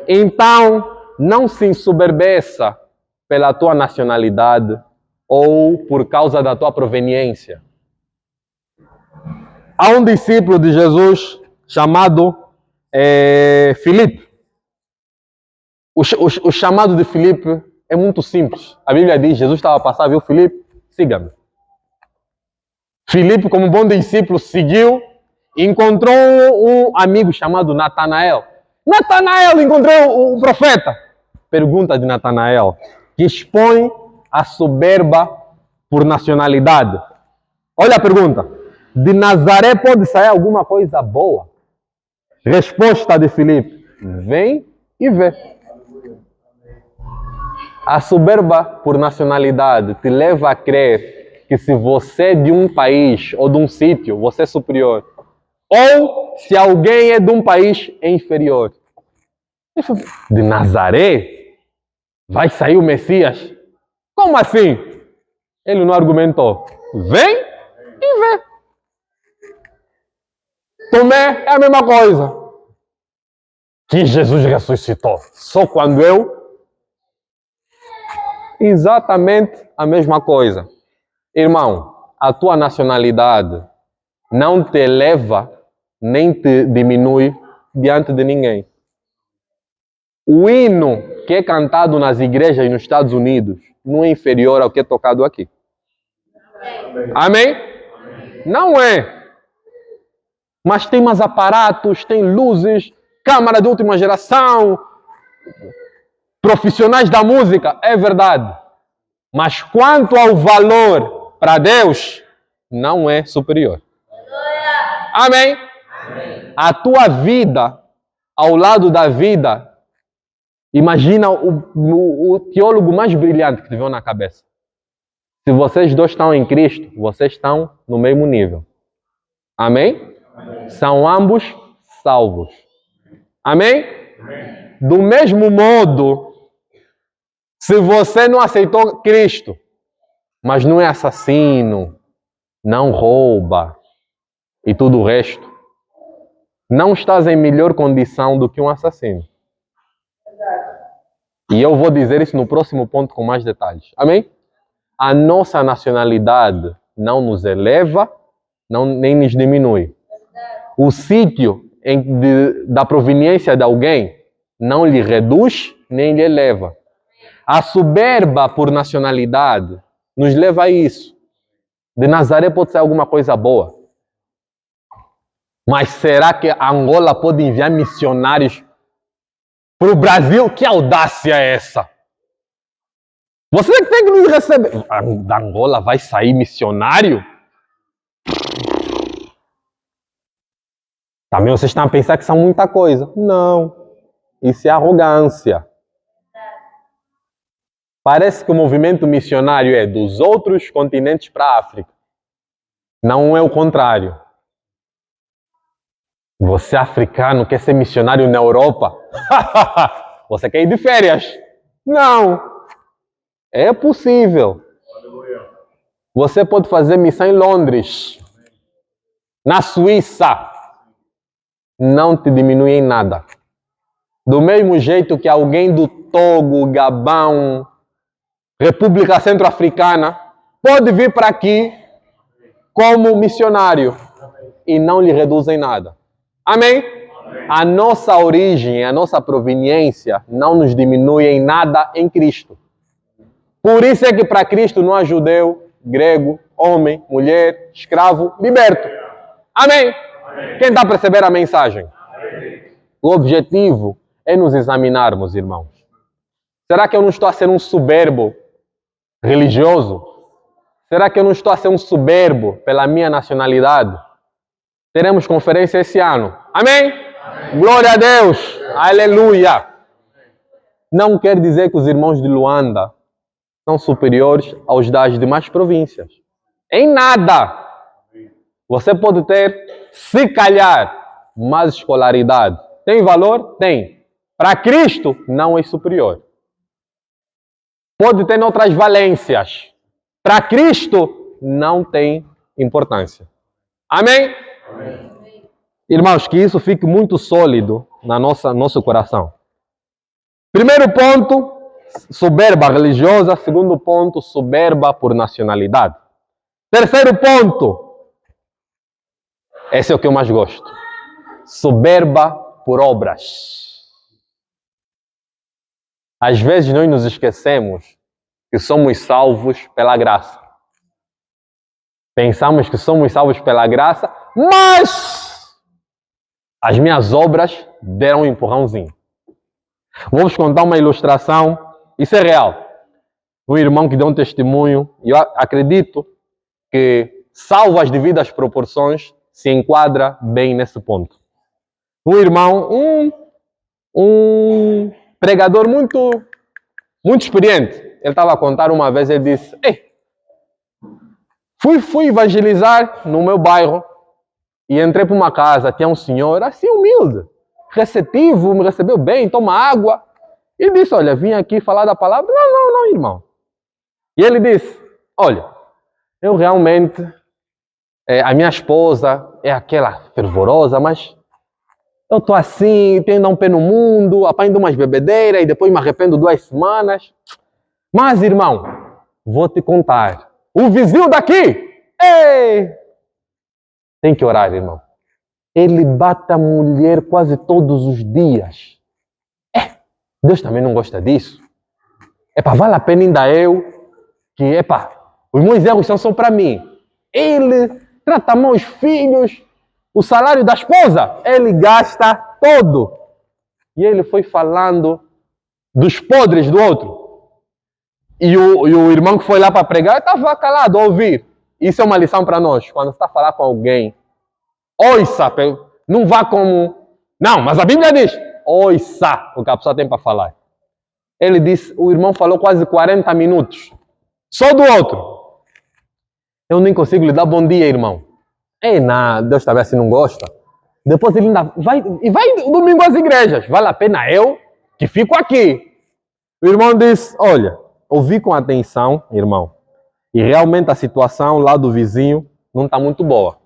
Então, não se ensoberbeça pela tua nacionalidade ou por causa da tua proveniência. há um discípulo de Jesus chamado Filipe. O chamado de Filipe é muito simples. A Bíblia diz, Jesus estava a passar, viu Filipe? Siga-me. Filipe, como bom discípulo, seguiu e encontrou um amigo chamado Natanael. Natanael encontrou o profeta. Pergunta de Natanael, que expõe a soberba por nacionalidade. Olha a pergunta. De Nazaré pode sair alguma coisa boa? Resposta de Filipe. Vem e vê. A soberba por nacionalidade te leva a crer que se você é de um país ou de um sítio, você é superior. Ou se alguém é de um país, é inferior. De Nazaré vai sair o Messias? Como assim? Ele não argumentou. Vem e vê. Tomé é a mesma coisa. Que Jesus ressuscitou. Só quando eu... Exatamente a mesma coisa. Irmão, a tua nacionalidade não te eleva nem te diminui diante de ninguém. O hino que é cantado nas igrejas nos Estados Unidos não é inferior ao que é tocado aqui. Amém? Não é. Mas tem mais aparatos, tem luzes, câmara de última geração, profissionais da música, é verdade. Mas quanto ao valor para Deus, não é superior. Amém? A tua vida, ao lado da vida, imagina o teólogo mais brilhante que te veio na cabeça. Se vocês dois estão em Cristo, vocês estão no mesmo nível. Amém? São ambos salvos. Amém? Do mesmo modo, se você não aceitou Cristo, mas não é assassino, não rouba e tudo o resto, não estás em melhor condição do que um assassino. E eu vou dizer isso no próximo ponto com mais detalhes. Amém? A nossa nacionalidade não nos eleva, nem nos diminui. O sítio da proveniência de alguém não lhe reduz, nem lhe eleva. A soberba por nacionalidade nos leva a isso. De Nazaré pode ser alguma coisa boa. Mas será que Angola pode enviar missionários para o Brasil? Que audácia é essa? Você tem que nos receber. Da Angola vai sair missionário? Também vocês estão a pensar que são muita coisa. Não. Isso é arrogância. Parece que o movimento missionário é dos outros continentes para a África. Não é o contrário. Você africano quer ser missionário na Europa? Você quer ir de férias? Não. É possível. Você pode fazer missão em Londres, na Suíça. Não te diminui em nada. Do mesmo jeito que alguém do Togo, Gabão, República Centro-Africana pode vir para aqui como missionário e não lhe reduz em nada. Amém? A nossa origem, a nossa proveniência não nos diminui em nada em Cristo. Por isso é que para Cristo não há judeu, grego, homem, mulher, escravo, liberto. Amém? Quem está a perceber a mensagem? O objetivo é nos examinarmos, irmãos. Será que eu não estou a ser um soberbo religioso? Será que eu não estou a ser um soberbo pela minha nacionalidade? Teremos conferência esse ano. Amém? Glória a Deus! Aleluia! Não quer dizer que os irmãos de Luanda são superiores aos das demais províncias. Em nada! Você pode ter, se calhar, mais escolaridade. Tem valor? Tem. Para Cristo, não é superior. Pode ter outras valências. Para Cristo, não tem importância. Amém? Amém? Irmãos, que isso fique muito sólido na nosso coração. Primeiro ponto, soberba religiosa. Segundo ponto, soberba por nacionalidade. Terceiro ponto, Esse é o que eu mais gosto. Soberba por obras. Às vezes nós nos esquecemos que somos salvos pela graça. Pensamos que somos salvos pela graça, mas as minhas obras deram um empurrãozinho. Vou-vos contar uma ilustração, isso é real. Um irmão que deu um testemunho, e eu acredito que, salvo as devidas proporções, se enquadra bem nesse ponto. Um irmão, um pregador muito experiente, ele estava a contar uma vez, ele disse, ei, fui evangelizar no meu bairro e entrei para uma casa, tinha um senhor assim humilde, receptivo, me recebeu bem, toma água. E disse, olha, vim aqui falar da palavra. Não, irmão. E ele disse, olha, eu realmente, a minha esposa é aquela fervorosa, mas eu estou assim, tendo um pé no mundo, apanho umas bebedeiras e depois me arrependo 2 semanas. Mas, irmão, vou te contar. O vizinho daqui, ei, tem que orar, irmão. Ele bate a mulher quase todos os dias. Deus também não gosta disso. Vale a pena ainda eu, que, os meus erros são só para mim. Ele trata mal os filhos, o salário da esposa, ele gasta todo. E ele foi falando dos podres do outro. E o irmão que foi lá para pregar estava calado a ouvir. Isso é uma lição para nós. Quando você está a falar com alguém, ouça, não vá como... Não, mas a Bíblia diz, ouça o que a pessoa tem para falar. Ele disse, o irmão falou quase 40 minutos. Só do outro. Eu nem consigo lhe dar bom dia, irmão. Deus também assim não gosta. Depois ele ainda vai domingo às igrejas. Vale a pena eu que fico aqui. O irmão disse, olha, ouvi com atenção, irmão. E realmente a situação lá do vizinho não está muito boa.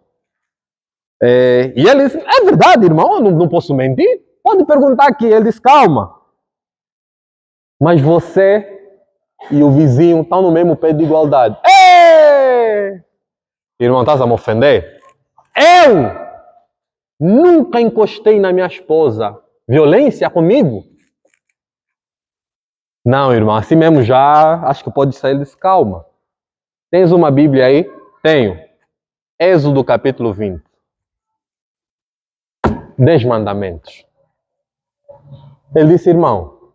E ele disse, é verdade, irmão, eu não posso mentir. Pode perguntar aqui. Ele disse, calma. Mas você e o vizinho estão no mesmo pé de igualdade. Ei! Irmão, estás a me ofender? Eu nunca encostei na minha esposa. Violência comigo? Não, irmão, assim mesmo já acho que pode sair. Ele disse, calma. Tens uma Bíblia aí? Tenho. Êxodo capítulo 20. 10 mandamentos. Ele disse, irmão,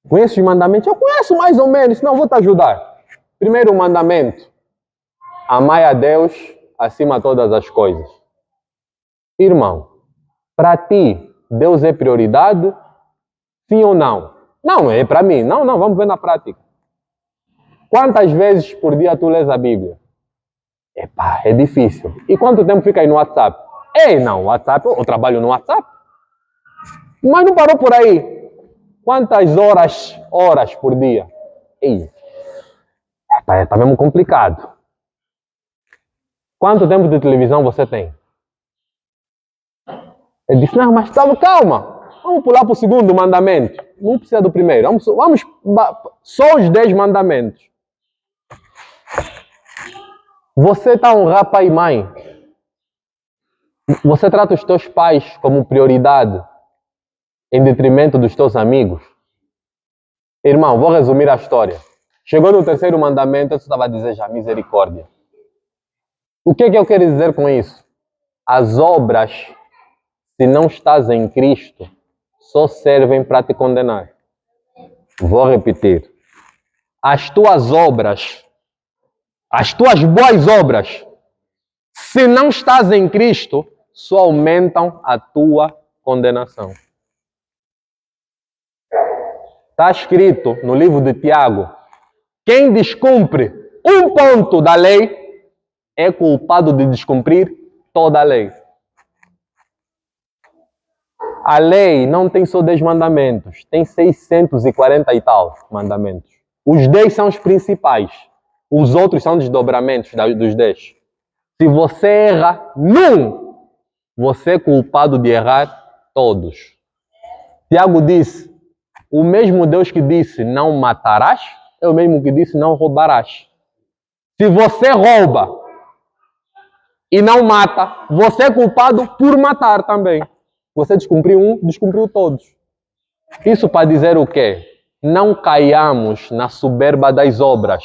conhece os mandamentos? Eu conheço mais ou menos, senão eu vou te ajudar. Primeiro mandamento, amai a Deus acima de todas as coisas. Irmão, para ti, Deus é prioridade? Sim ou não? Não, é para mim. Não, vamos ver na prática. Quantas vezes por dia tu lês a Bíblia? É difícil. E quanto tempo fica aí no WhatsApp? WhatsApp, eu trabalho no WhatsApp. Mas não parou por aí. Quantas horas por dia? Tá mesmo complicado. Quanto tempo de televisão você tem? Ele disse, não, mas calma. Vamos pular para o segundo mandamento. Não precisa do primeiro. Vamos só os 10 mandamentos. Você está a honrar pai e mãe. Você trata os teus pais como prioridade em detrimento dos teus amigos. Irmão, vou resumir a história. Chegou no terceiro mandamento, eu estava a dizer já misericórdia. O que eu quero dizer com isso? As obras, se não estás em Cristo, só servem para te condenar. Vou repetir. As tuas obras, as tuas boas obras, se não estás em Cristo, só aumentam a tua condenação. Está escrito no livro de Tiago, quem descumpre um ponto da lei é culpado de descumprir toda a lei. A lei não tem só 10 mandamentos, tem 640 e tal mandamentos. Os 10 são os principais, os outros são desdobramentos dos 10. Se você erra num, você é culpado de errar todos. Tiago disse, o mesmo Deus que disse não matarás, é o mesmo que disse não roubarás. Se você rouba, e não mata, você é culpado por matar também. Você descumpriu um, descumpriu todos. Isso para dizer o quê? Não caiamos na soberba das obras.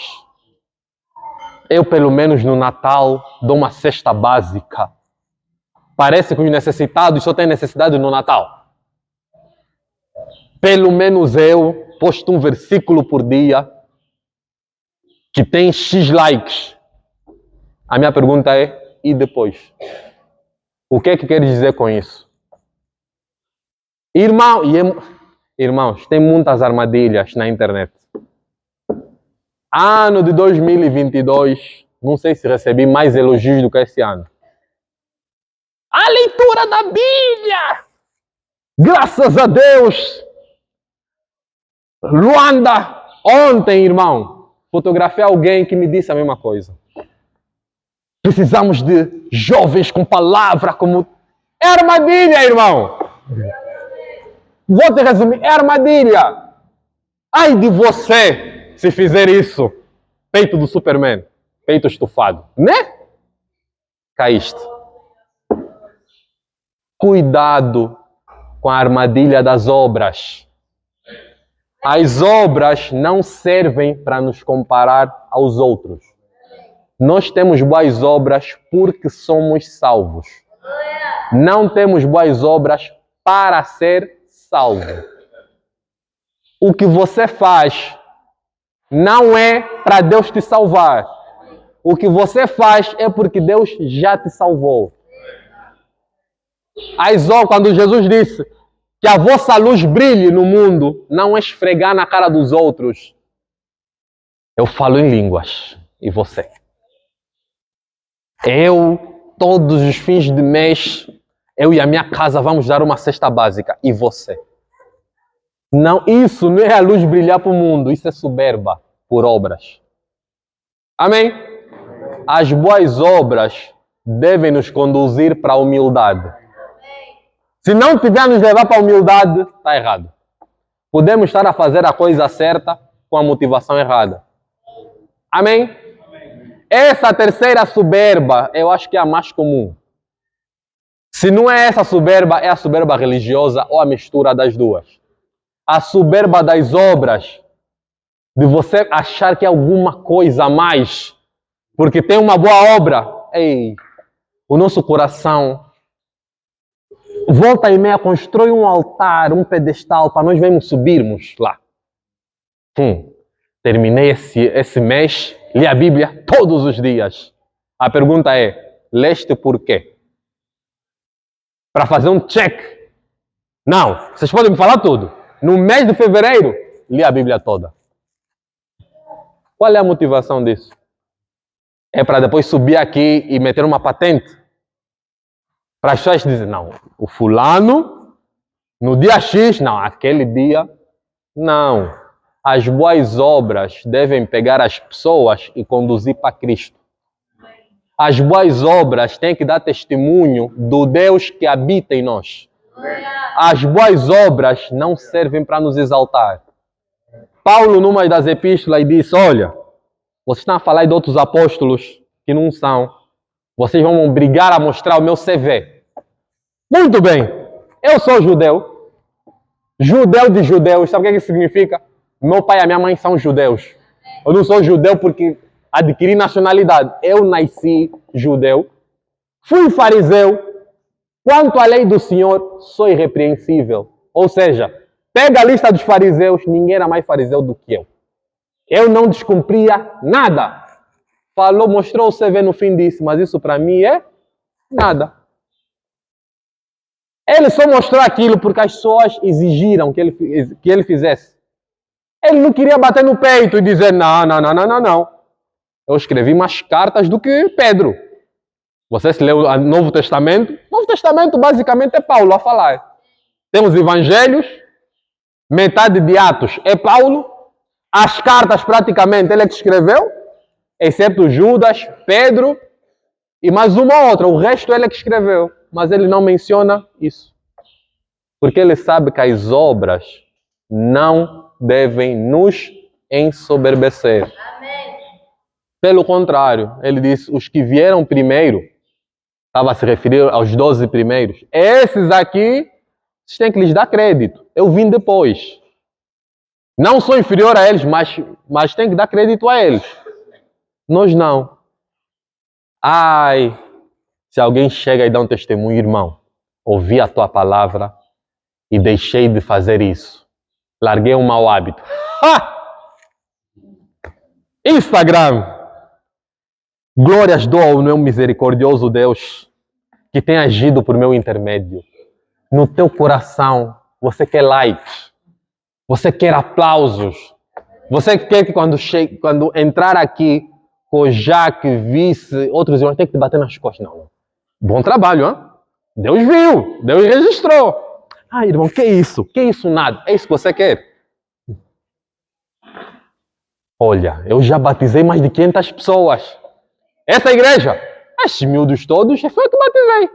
Eu, pelo menos no Natal, dou uma cesta básica. Parece que os necessitados só têm necessidade no Natal. Pelo menos eu posto um versículo por dia que tem X likes. A minha pergunta é, e depois? O que é que queres dizer com isso? Irmãos, tem muitas armadilhas na internet. Ano de 2022, não sei se recebi mais elogios do que esse ano. A leitura da Bíblia! Graças a Deus! Luanda, ontem, irmão, fotografei alguém que me disse a mesma coisa. Precisamos de jovens com palavra como... É armadilha, irmão! Vou te resumir, é armadilha! Ai de você se fizer isso! Peito do Superman, peito estufado, né? Caíste. Cuidado com a armadilha das obras. As obras não servem para nos comparar aos outros. Nós temos boas obras porque somos salvos. Não temos boas obras para ser salvo. O que você faz não é para Deus te salvar. O que você faz é porque Deus já te salvou. Quando Jesus disse que a vossa luz brilhe no mundo, não é esfregar na cara dos outros. Eu falo em línguas. E você? Todos os fins de mês, eu e a minha casa vamos dar uma cesta básica. E você? Não, isso não é a luz brilhar para o mundo. Isso é soberba por obras. Amém? As boas obras devem nos conduzir para a humildade. Se não tiver nos levar para a humildade, está errado. Podemos estar a fazer a coisa certa com a motivação errada. Amém? Essa terceira soberba, eu acho que é a mais comum. Se não é essa soberba, é a soberba religiosa ou a mistura das duas. A soberba das obras, de você achar que é alguma coisa a mais, porque tem uma boa obra. Ei, o nosso coração volta e meia constrói um altar, um pedestal para nós mesmos subirmos lá. Terminei esse mês, li a Bíblia todos os dias. A pergunta é, leste por quê? Para fazer um check. Não, vocês podem me falar tudo. No mês de fevereiro, li a Bíblia toda. Qual é a motivação disso? É para depois subir aqui e meter uma patente? Para as pessoas dizerem, não, o fulano, no dia X, não, aquele dia, não. As boas obras devem pegar as pessoas e conduzir para Cristo. As boas obras têm que dar testemunho do Deus que habita em nós. As boas obras não servem para nos exaltar. Paulo, numa das epístolas, disse, olha, vocês estão a falar de outros apóstolos que não são. Vocês vão brigar a mostrar o meu CV. Muito bem, eu sou judeu. Judeu de judeus, sabe o que isso significa? Meu pai e a minha mãe são judeus. Eu não sou judeu porque adquiri nacionalidade. Eu nasci judeu. Fui fariseu. Quanto à lei do Senhor, sou irrepreensível. Ou seja, pega a lista dos fariseus, ninguém era mais fariseu do que eu. Eu não descumpria nada. Falou, mostrou o CV no fim disso, mas isso para mim é nada. Ele só mostrou aquilo porque as pessoas exigiram que ele fizesse. Ele não queria bater no peito e dizer, não. Eu escrevi mais cartas do que Pedro. Você se leu o Novo Testamento? O Novo Testamento basicamente é Paulo a falar. Temos evangelhos, metade de Atos é Paulo, as cartas praticamente ele é que escreveu, exceto Judas, Pedro e mais uma outra. O resto ele é que escreveu, mas ele não menciona isso. Porque ele sabe que as obras não devem nos ensoberbecer. Amém. Pelo contrário, ele diz, os que vieram primeiro Estava a se referir aos 12 primeiros. Esses aqui, vocês têm que lhes dar crédito. Eu vim depois. Não sou inferior a eles, mas tem que dar crédito a eles. Nós não. Ai, se alguém chega e dá um testemunho, irmão, ouvi a tua palavra e deixei de fazer isso. Larguei um mau hábito. Ha! Instagram. Glórias dou ao meu misericordioso Deus que tem agido por meu intermédio. No teu coração, você quer likes, você quer aplausos, você quer que quando entrar aqui, com o Jaque, vice, outros irmãos, tem que te bater nas costas. Não. Bom trabalho, hein? Deus viu, Deus registrou. Ah, irmão, que isso? Que isso nada? É isso que você quer? Olha, eu já batizei mais de 500 pessoas. Essa igreja, esses miúdos todos, foi eu que batizei.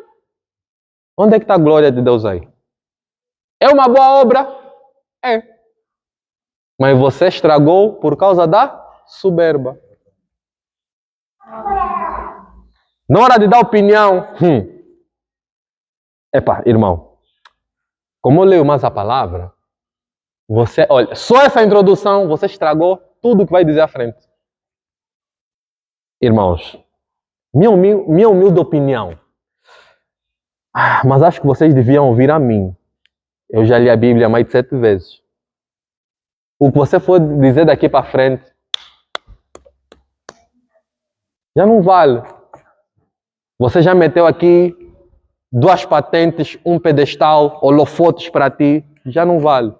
Onde é que está a glória de Deus aí? É uma boa obra? É. Mas você estragou por causa da soberba. Na hora de dar opinião, Epa, irmão, como eu leio mais a palavra, olha, só essa introdução, você estragou tudo que vai dizer à frente. Irmãos, minha humilde opinião, mas acho que vocês deviam ouvir a mim. Eu já li a Bíblia mais de 7 vezes. O que você for dizer daqui para frente, já não vale. Você já meteu aqui 2 patentes, um pedestal, holofotes para ti, já não vale.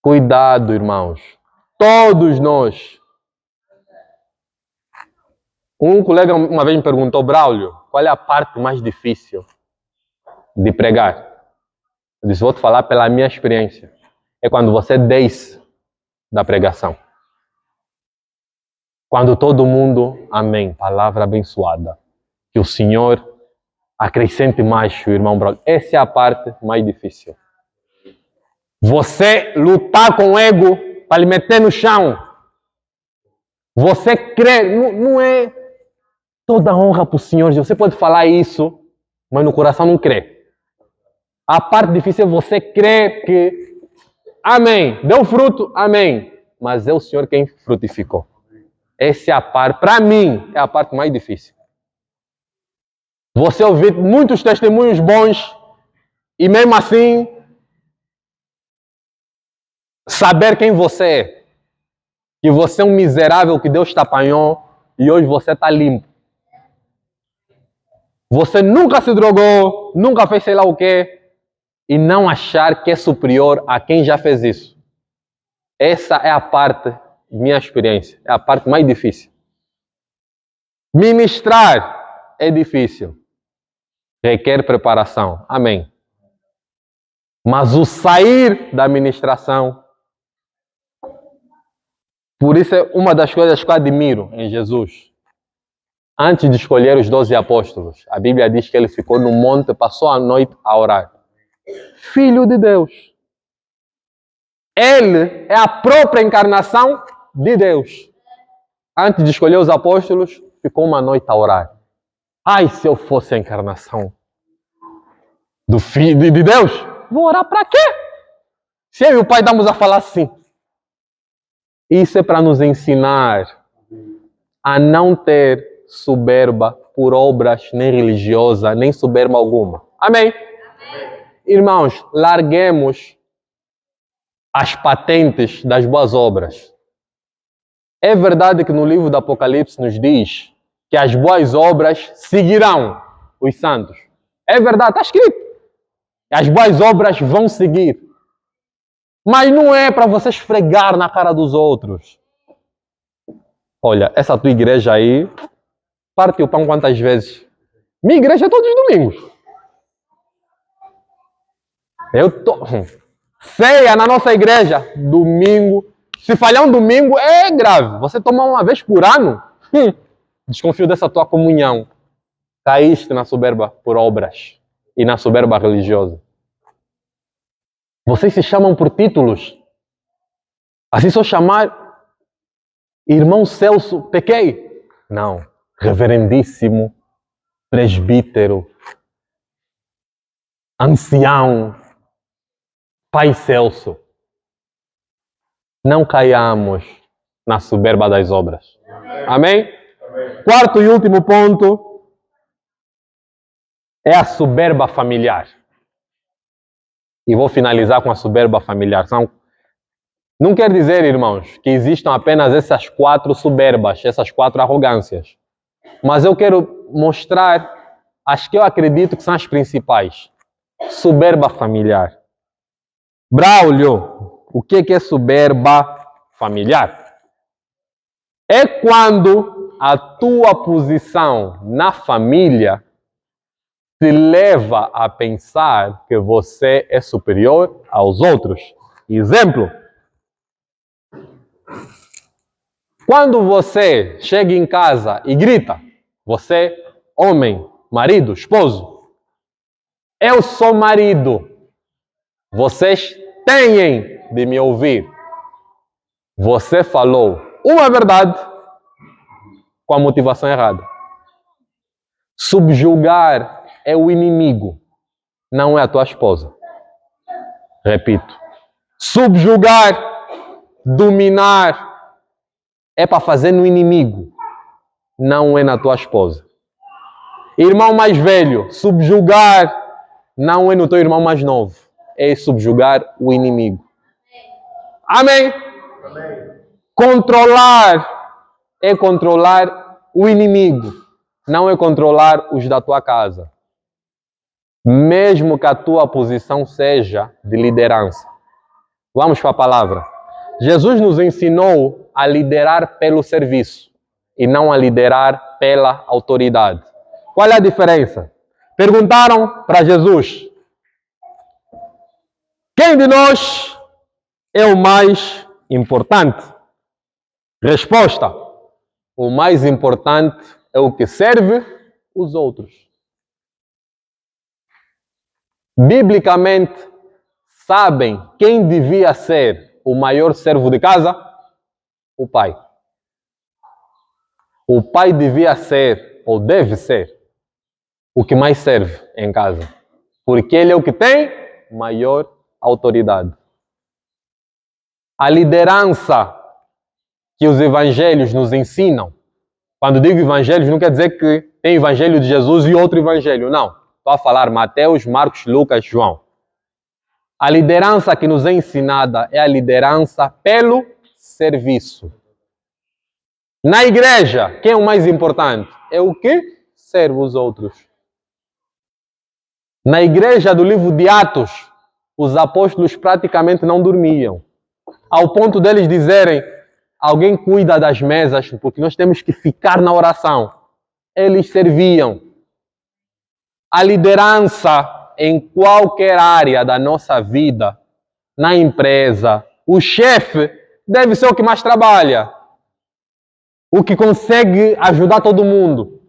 Cuidado, irmãos. Todos nós. Um colega uma vez me perguntou, Braulio, qual é a parte mais difícil de pregar? Eu disse, vou te falar pela minha experiência. É quando você desce da pregação. Quando todo mundo, amém, palavra abençoada. Que o Senhor acrescente mais o irmão Braulio. Essa é a parte mais difícil. Você lutar com o ego para lhe meter no chão. Você crê, não é toda honra para o Senhor. Você pode falar isso, mas no coração não crê. A parte difícil é você crer que, amém, deu fruto, amém. Mas é o Senhor quem frutificou. Essa é a parte, para mim, é a parte mais difícil. Você ouvir muitos testemunhos bons e mesmo assim saber quem você é. Que você é um miserável que Deus te apanhou e hoje você está limpo. Você nunca se drogou, nunca fez sei lá o quê e não achar que é superior a quem já fez isso. Essa é a parte, minha experiência, é a parte mais difícil. Ministrar é difícil. Requer preparação. Amém. Mas o sair da ministração, por isso é uma das coisas que eu admiro em Jesus. Antes de escolher os 12 apóstolos, a Bíblia diz que ele ficou no monte, passou a noite a orar. Filho de Deus. Ele é a própria encarnação de Deus. Antes de escolher os apóstolos, ficou uma noite a orar. Ai, se eu fosse a encarnação do Filho de Deus, vou orar para quê? Se eu e o Pai estamos a falar assim. Isso é para nos ensinar a não ter soberba por obras nem religiosa, nem soberba alguma. Amém? Amém. Irmãos, larguemos as patentes das boas obras. É verdade que no livro do Apocalipse nos diz que as boas obras seguirão os santos. É verdade, está escrito. As boas obras vão seguir. Mas não é para você esfregar na cara dos outros. Olha, essa tua igreja aí, parte o pão quantas vezes? Minha igreja é todos os domingos. Ceia na nossa igreja, domingo. Se falhar um domingo, é grave. Você tomar uma vez por ano, desconfio dessa tua comunhão. Caíste na soberba por obras e na soberba religiosa. Vocês se chamam por títulos. Assim só chamar irmão Celso, pequei? Não. reverendíssimo presbítero, ancião, Pai Celso. Não caiamos na soberba das obras. Amém? Quarto e último ponto é a soberba familiar. E vou finalizar com a soberba familiar. Não quer dizer, irmãos, que existam apenas essas 4 soberbas, essas 4 arrogâncias. Mas eu quero mostrar as que eu acredito que são as principais. Soberba familiar. Braulio, o que é soberba familiar? É quando a tua posição na família te leva a pensar que você é superior aos outros. Exemplo. Quando você chega em casa e grita, você, homem, marido, esposo, eu sou marido, vocês têm de me ouvir. Você falou uma verdade com a motivação errada. Subjugar é o inimigo, não é a tua esposa. Repito. Subjugar, dominar, é para fazer no inimigo, não é na tua esposa. Irmão mais velho, subjugar não é no teu irmão mais novo, é subjugar o inimigo. Amém? Amém. Controlar é controlar o inimigo, não é controlar os da tua casa. Mesmo que a tua posição seja de liderança. Vamos para a palavra. Jesus nos ensinou a liderar pelo serviço e não a liderar pela autoridade. Qual é a diferença? Perguntaram para Jesus: quem de nós é o mais importante? Resposta: o mais importante é o que serve os outros. Biblicamente, sabem quem devia ser o maior servo de casa? O pai. O pai devia ser, ou deve ser, o que mais serve em casa. Porque ele é o que tem maior autoridade. A liderança que os evangelhos nos ensinam. Quando digo evangelhos, não quer dizer que tem evangelho de Jesus e outro evangelho. Não. Estou a falar Mateus, Marcos, Lucas, João. A liderança que nos é ensinada é a liderança pelo serviço. Na igreja, quem é o mais importante? É o que serve os outros. Na igreja do livro de Atos, os apóstolos praticamente não dormiam. Ao ponto deles dizerem: alguém cuida das mesas, porque nós temos que ficar na oração. Eles serviam. A liderança em qualquer área da nossa vida, na empresa, o chefe deve ser o que mais trabalha, o que consegue ajudar todo mundo.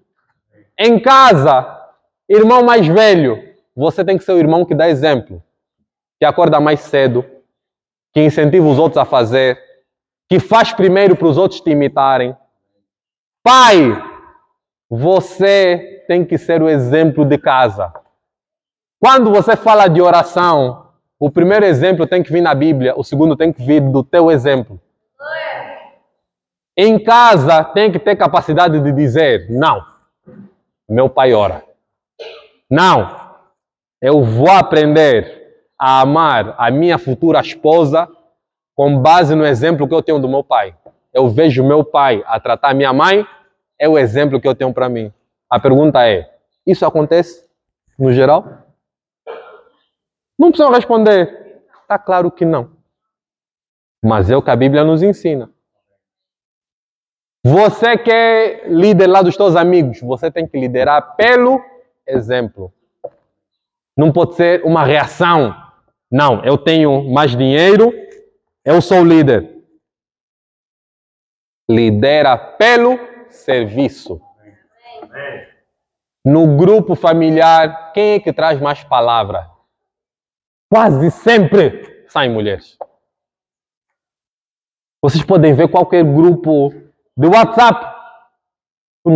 Em casa, irmão mais velho, você tem que ser o irmão que dá exemplo, que acorda mais cedo, que incentiva os outros a fazer, que faz primeiro para os outros te imitarem. Pai, você tem que ser o exemplo de casa. Quando você fala de oração, o primeiro exemplo tem que vir na Bíblia, o segundo tem que vir do teu exemplo. Em casa tem que ter capacidade de dizer: não, meu pai ora. Não, eu vou aprender a amar a minha futura esposa com base no exemplo que eu tenho do meu pai. Eu vejo meu pai a tratar minha mãe, é o exemplo que eu tenho para mim. A pergunta é: isso acontece no geral? Não precisam responder. Está claro que não. Mas é o que a Bíblia nos ensina. Você que é líder lá dos teus amigos, você tem que liderar pelo exemplo. Não pode ser uma reação. Não, eu tenho mais dinheiro, eu sou o líder. Lidera pelo serviço. No grupo familiar, quem é que traz mais palavra? Quase sempre saem mulheres. Vocês podem ver qualquer grupo de WhatsApp. Eu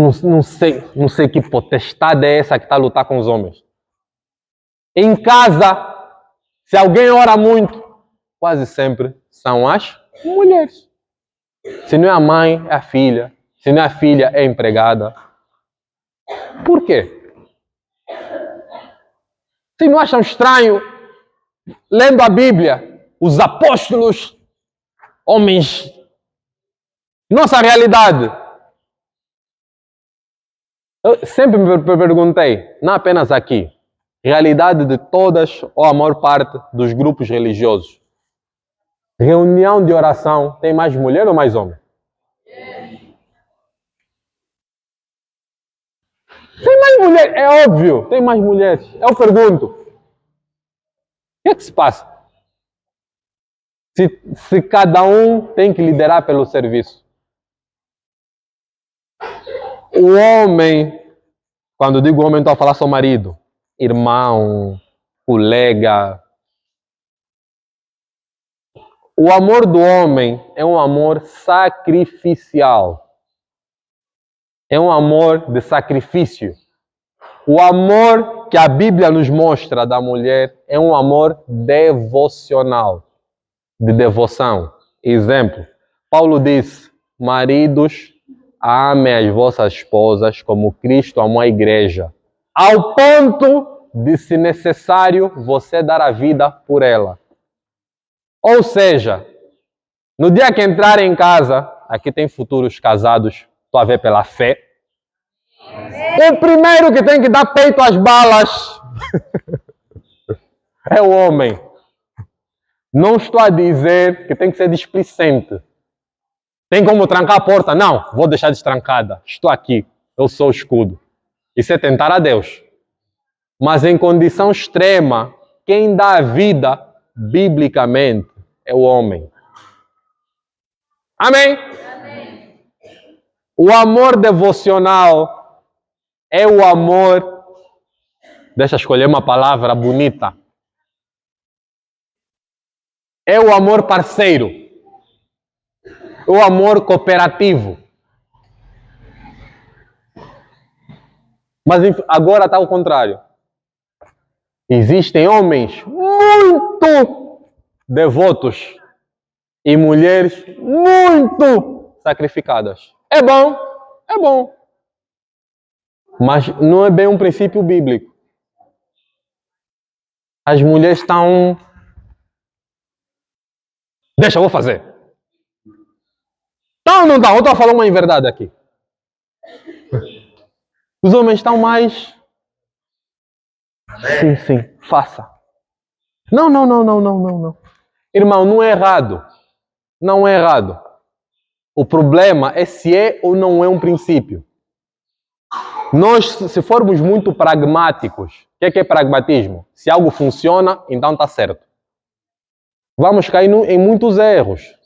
não sei que potestade é essa que está a lutar com os homens. Em casa, se alguém ora muito, quase sempre são as mulheres. Se não é a mãe, é a filha. Se não é a filha, é a empregada. Por quê? Vocês não acham estranho, lendo a Bíblia, os apóstolos, homens, nossa realidade? Eu sempre me perguntei, não apenas aqui, realidade de todas ou a maior parte dos grupos religiosos. Reunião de oração, tem mais mulher ou mais homem? Tem mais mulher, é óbvio, tem mais mulheres. Eu pergunto, o que é que se passa? Se cada um tem que liderar pelo serviço. O homem, quando digo homem, estou a falar só marido, irmão, colega. O amor do homem é um amor sacrificial. É um amor de sacrifício. O amor que a Bíblia nos mostra da mulher é um amor devocional, de devoção. Exemplo, Paulo diz, maridos, amem as vossas esposas como Cristo amou a igreja, ao ponto de, se necessário, você dar a vida por ela. Ou seja, no dia que entrar em casa, aqui tem futuros casados, estou a ver pela fé, o primeiro que tem que dar peito às balas é o homem. Não estou a dizer que tem que ser displicente. Tem como trancar a porta? Não, vou deixar destrancada. Estou aqui, eu sou o escudo. Isso é tentar a Deus. Mas em condição extrema, quem dá a vida, biblicamente, é o homem. Amém? Amém. O amor devocional é o amor, deixa eu escolher uma palavra bonita, é o amor parceiro, o amor cooperativo. Mas agora está ao contrário. Existem homens muito devotos e mulheres muito sacrificadas. É bom, é bom. Mas não é bem um princípio bíblico. As mulheres estão... Deixa, eu vou fazer. Não, não dá. Eu estou a falar uma inverdade aqui. Os homens estão mais... Sim, sim, faça. Não. Irmão, não é errado. Não é errado. O problema é se é ou não é um princípio. Nós, se formos muito pragmáticos, o que é pragmatismo? Se algo funciona, então está certo. Vamos cair em muitos erros.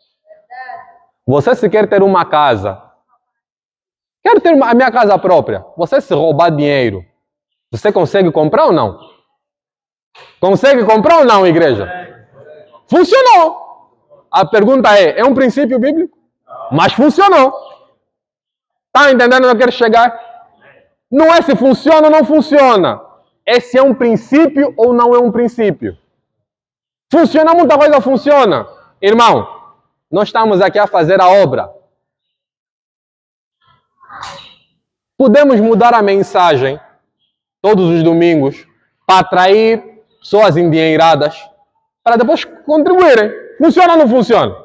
Você, se quer ter uma casa, quer ter a minha casa própria, você, se roubar dinheiro, você consegue comprar ou não? Consegue comprar ou não, igreja? Funcionou. A pergunta é um princípio bíblico? Mas funcionou. Está entendendo onde eu quero chegar? Não é se funciona ou não funciona. É se é um princípio ou não é um princípio. Funciona, muita coisa funciona. Irmão, nós estamos aqui a fazer a obra. Podemos mudar a mensagem todos os domingos para atrair pessoas endinheiradas para depois contribuírem. Funciona ou não funciona?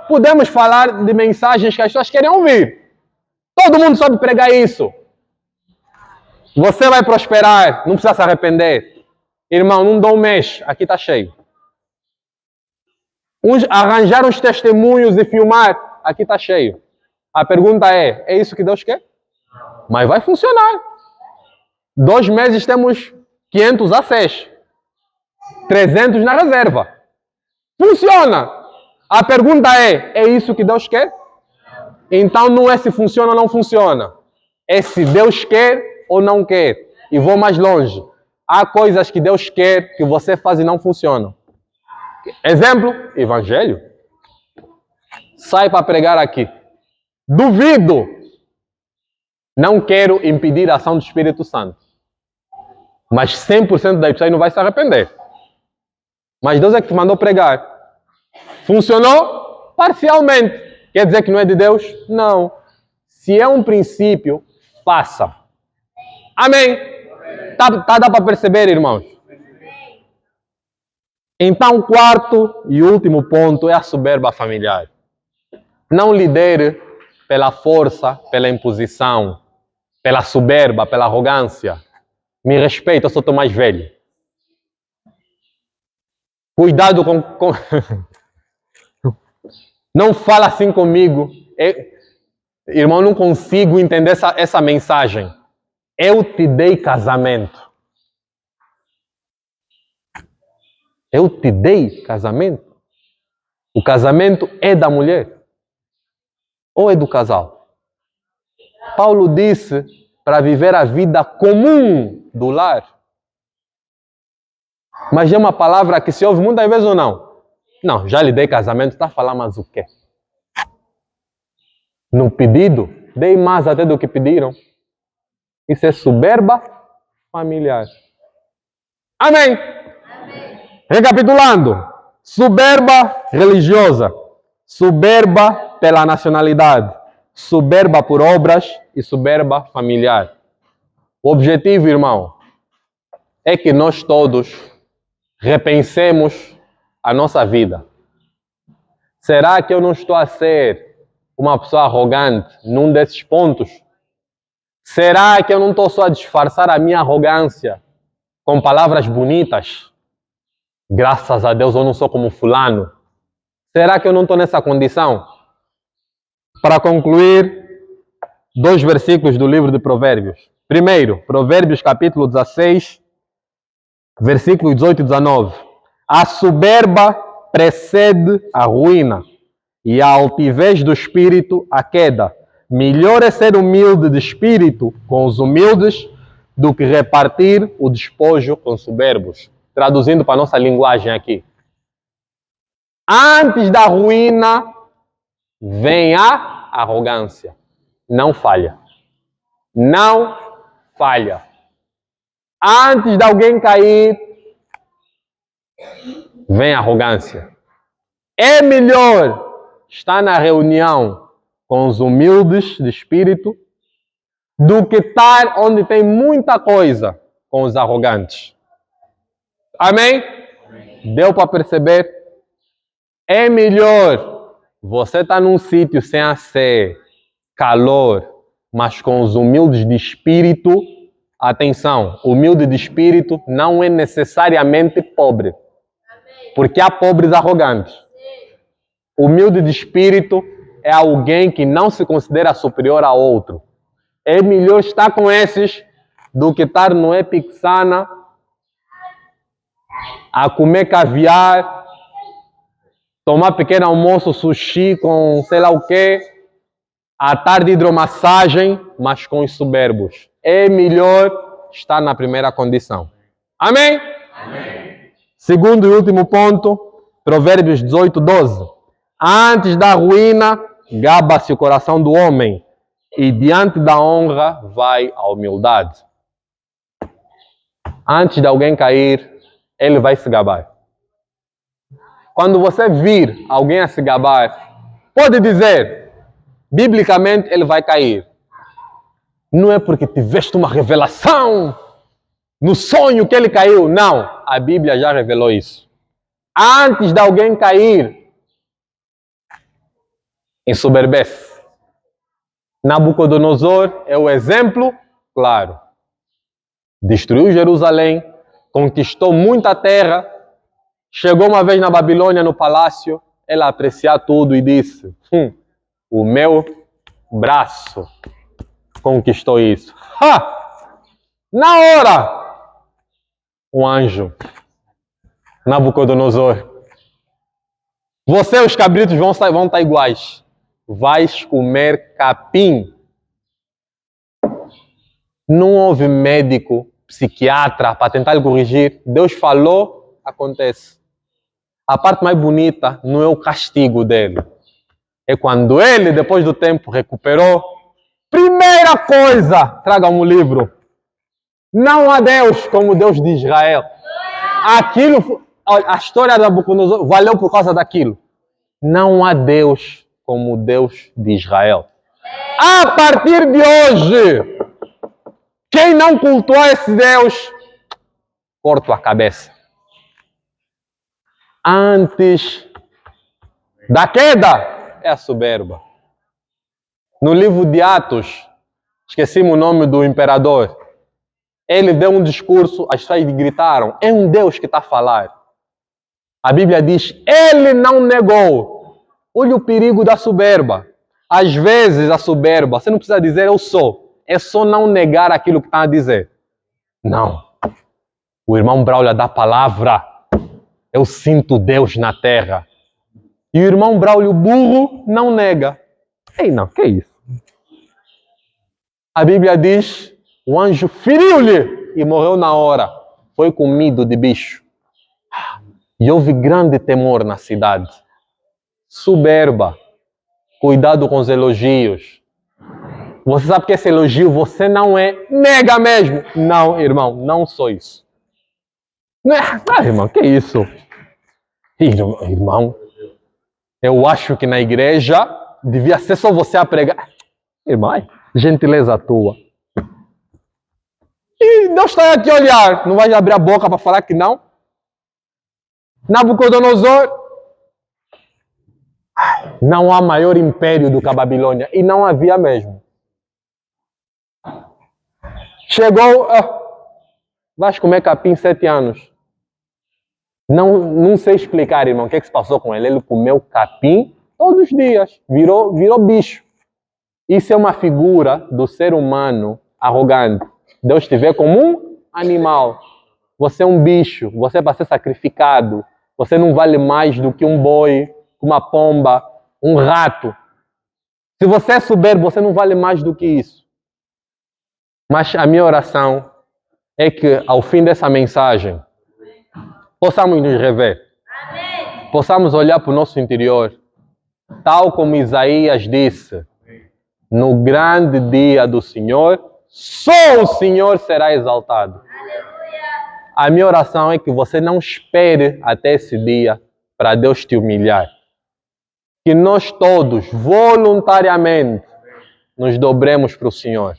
Podemos falar de mensagens que as pessoas querem ouvir. Todo mundo sabe pregar isso. Você vai prosperar, não precisa se arrepender. Irmão, não dá um mês, aqui está cheio. Arranjar uns testemunhos e filmar, aqui está cheio. A pergunta é isso que Deus quer? Mas vai funcionar. 2 meses temos 500 acessos. 300 na reserva. Funciona. A pergunta é isso que Deus quer? Então não é se funciona ou não funciona. É se Deus quer ou não quer. E vou mais longe. Há coisas que Deus quer que você faz e não funcionam. Exemplo, evangelho. Sai para pregar aqui. Duvido Não quero impedir a ação do Espírito Santo. Mas 100% das pessoas não vai se arrepender. Mas Deus é que te mandou pregar. Funcionou parcialmente. Quer dizer que não é de Deus? Não. Se é um princípio, faça. Amém? Dá para perceber, irmãos? Então, quarto e último ponto é a soberba familiar. Não lidere pela força, pela imposição, pela soberba, pela arrogância. Me respeita, eu sou teu mais velho. Cuidado com... Não fala assim comigo. Irmão, não consigo entender essa mensagem. Eu te dei casamento. Eu te dei casamento. O casamento é da mulher ou é do casal? Paulo disse para viver a vida comum do lar. Mas é uma palavra que se ouve muitas vezes ou não? Não, já lhe dei casamento, está a falar mais o quê? No pedido, dei mais até do que pediram. Isso é soberba familiar. Amém? Recapitulando, soberba religiosa, soberba pela nacionalidade, soberba por obras e soberba familiar. O objetivo, irmão, é que nós todos repensemos a nossa vida. Será que eu não estou a ser uma pessoa arrogante num desses pontos? Será que eu não estou só a disfarçar a minha arrogância com palavras bonitas? Graças a Deus eu não sou como fulano. Será que eu não estou nessa condição? Para concluir, 2 versículos do livro de Provérbios. Primeiro, Provérbios capítulo 16, versículos 18 e 19. A soberba precede a ruína e a altivez do espírito a queda. Melhor é ser humilde de espírito com os humildes do que repartir o despojo com soberbos. Traduzindo para a nossa linguagem aqui. Antes da ruína vem a arrogância. Não falha. Não falha. Antes de alguém cair, vem a arrogância. É melhor estar na reunião com os humildes de espírito do que estar onde tem muita coisa com os arrogantes. Amém? Deu para perceber? É melhor você estar num sítio sem AC, calor, mas com os humildes de espírito. Atenção, humilde de espírito não é necessariamente pobre. Porque há pobres arrogantes. Humilde de espírito é alguém que não se considera superior a outro. É melhor estar com esses do que estar no Epic Sana a comer caviar, tomar pequeno almoço, sushi com sei lá o quê, à tarde hidromassagem, mas com os soberbos. É melhor estar na primeira condição. Amém? Amém. Segundo e último ponto, Provérbios 18, 12. Antes da ruína, gaba-se o coração do homem, e diante da honra vai a humildade. Antes de alguém cair, ele vai se gabar. Quando você vir alguém a se gabar, pode dizer, biblicamente ele vai cair. Não é porque tiveste uma revelação no sonho que ele caiu. Não, a Bíblia já revelou isso. Antes de alguém cair, ensoberbece. Nabucodonosor é o exemplo claro. Destruiu Jerusalém, conquistou muita terra, chegou uma vez na Babilônia, no palácio, ela apreciou tudo e disse, o meu braço conquistou isso. Na hora, um anjo, Nabucodonosor, você e os cabritos vão estar iguais. Vais comer capim. Não houve médico, psiquiatra para tentar lhe corrigir. Deus falou, acontece. A parte mais bonita não é o castigo dele. É quando ele, depois do tempo, recuperou, Primeira coisa, traga-me o livro. Não há Deus como Deus de Israel. Aquilo, a história de Nabucodonosor valeu por causa daquilo. Não há Deus como Deus de Israel. A partir de hoje, quem não cultuar esse Deus, corto a cabeça. Antes da queda é a soberba. No livro de Atos, esqueci-me o nome do imperador. Ele deu um discurso, as pessoas gritaram, é um Deus que está a falar. A Bíblia diz, ele não negou. Olha o perigo da soberba. Às vezes a soberba, você não precisa dizer eu sou. É só não negar aquilo que está a dizer. Não. O irmão Braulio dá a palavra. Eu sinto Deus na terra. E o irmão Braulio burro não nega. Ei, não, que é isso? A Bíblia diz, o anjo feriu-lhe e morreu na hora. Foi comido de bicho. E houve grande temor na cidade. Soberba. Cuidado com os elogios. Você sabe que esse elogio você não é, nega mesmo. Não, irmão, não sou isso. Irmão, que isso? Irmão, eu acho que na igreja devia ser só você a pregar. Irmão, gentileza tua. E Deus está aqui a olhar. Não vai abrir a boca para falar que não? Nabucodonosor. Não há maior império do que a Babilônia. E não havia mesmo. Chegou, vais comer capim 7 anos. Não sei explicar, irmão, o que se passou com ele. Ele comeu capim todos os dias. Virou bicho. Isso é uma figura do ser humano arrogante. Deus te vê como um animal. Você é um bicho. Você é para ser sacrificado. Você não vale mais do que um boi, uma pomba, um rato. Se você é soberbo, você não vale mais do que isso. Mas a minha oração é que, ao fim dessa mensagem, possamos nos rever. Amém. Possamos olhar para o nosso interior. Tal como Isaías disse, no grande dia do Senhor, só o Senhor será exaltado. Aleluia. A minha oração é que você não espere até esse dia para Deus te humilhar. Que nós todos, voluntariamente, nos dobremos para o Senhor.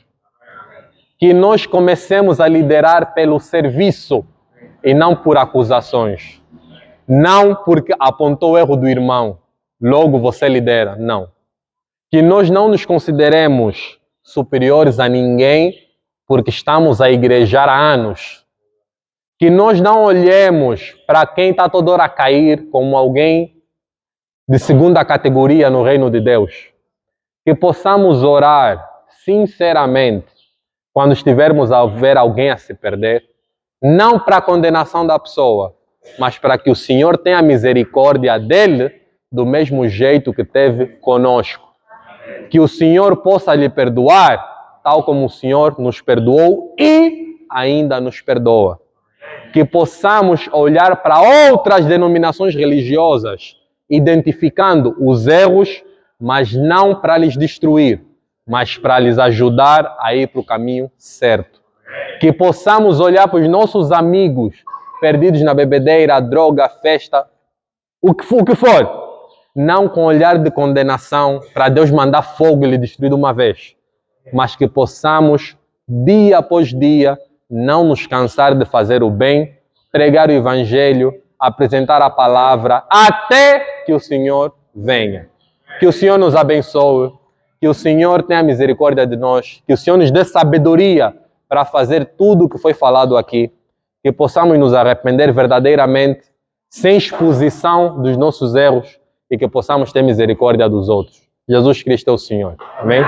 Que nós comecemos a liderar pelo serviço e não por acusações. Não porque apontou o erro do irmão, logo você lidera. Não. Que nós não nos consideremos superiores a ninguém porque estamos a igrejar há anos. Que nós não olhemos para quem está toda hora a cair como alguém de segunda categoria no reino de Deus. Que possamos orar sinceramente quando estivermos a ver alguém a se perder, não para a condenação da pessoa, mas para que o Senhor tenha misericórdia dele do mesmo jeito que teve conosco. Que o Senhor possa lhe perdoar, tal como o Senhor nos perdoou e ainda nos perdoa. Que possamos olhar para outras denominações religiosas, identificando os erros, mas não para lhes destruir, mas para lhes ajudar a ir para o caminho certo. Que possamos olhar para os nossos amigos perdidos na bebedeira, droga, festa, o que for, não com olhar de condenação para Deus mandar fogo e lhe destruir de uma vez, mas que possamos, dia após dia, não nos cansar de fazer o bem, pregar o Evangelho, apresentar a palavra, até que o Senhor venha. Que o Senhor nos abençoe, que o Senhor tenha misericórdia de nós, que o Senhor nos dê sabedoria para fazer tudo o que foi falado aqui, que possamos nos arrepender verdadeiramente, sem exposição dos nossos erros, e que possamos ter misericórdia dos outros. Jesus Cristo é o Senhor. Amém?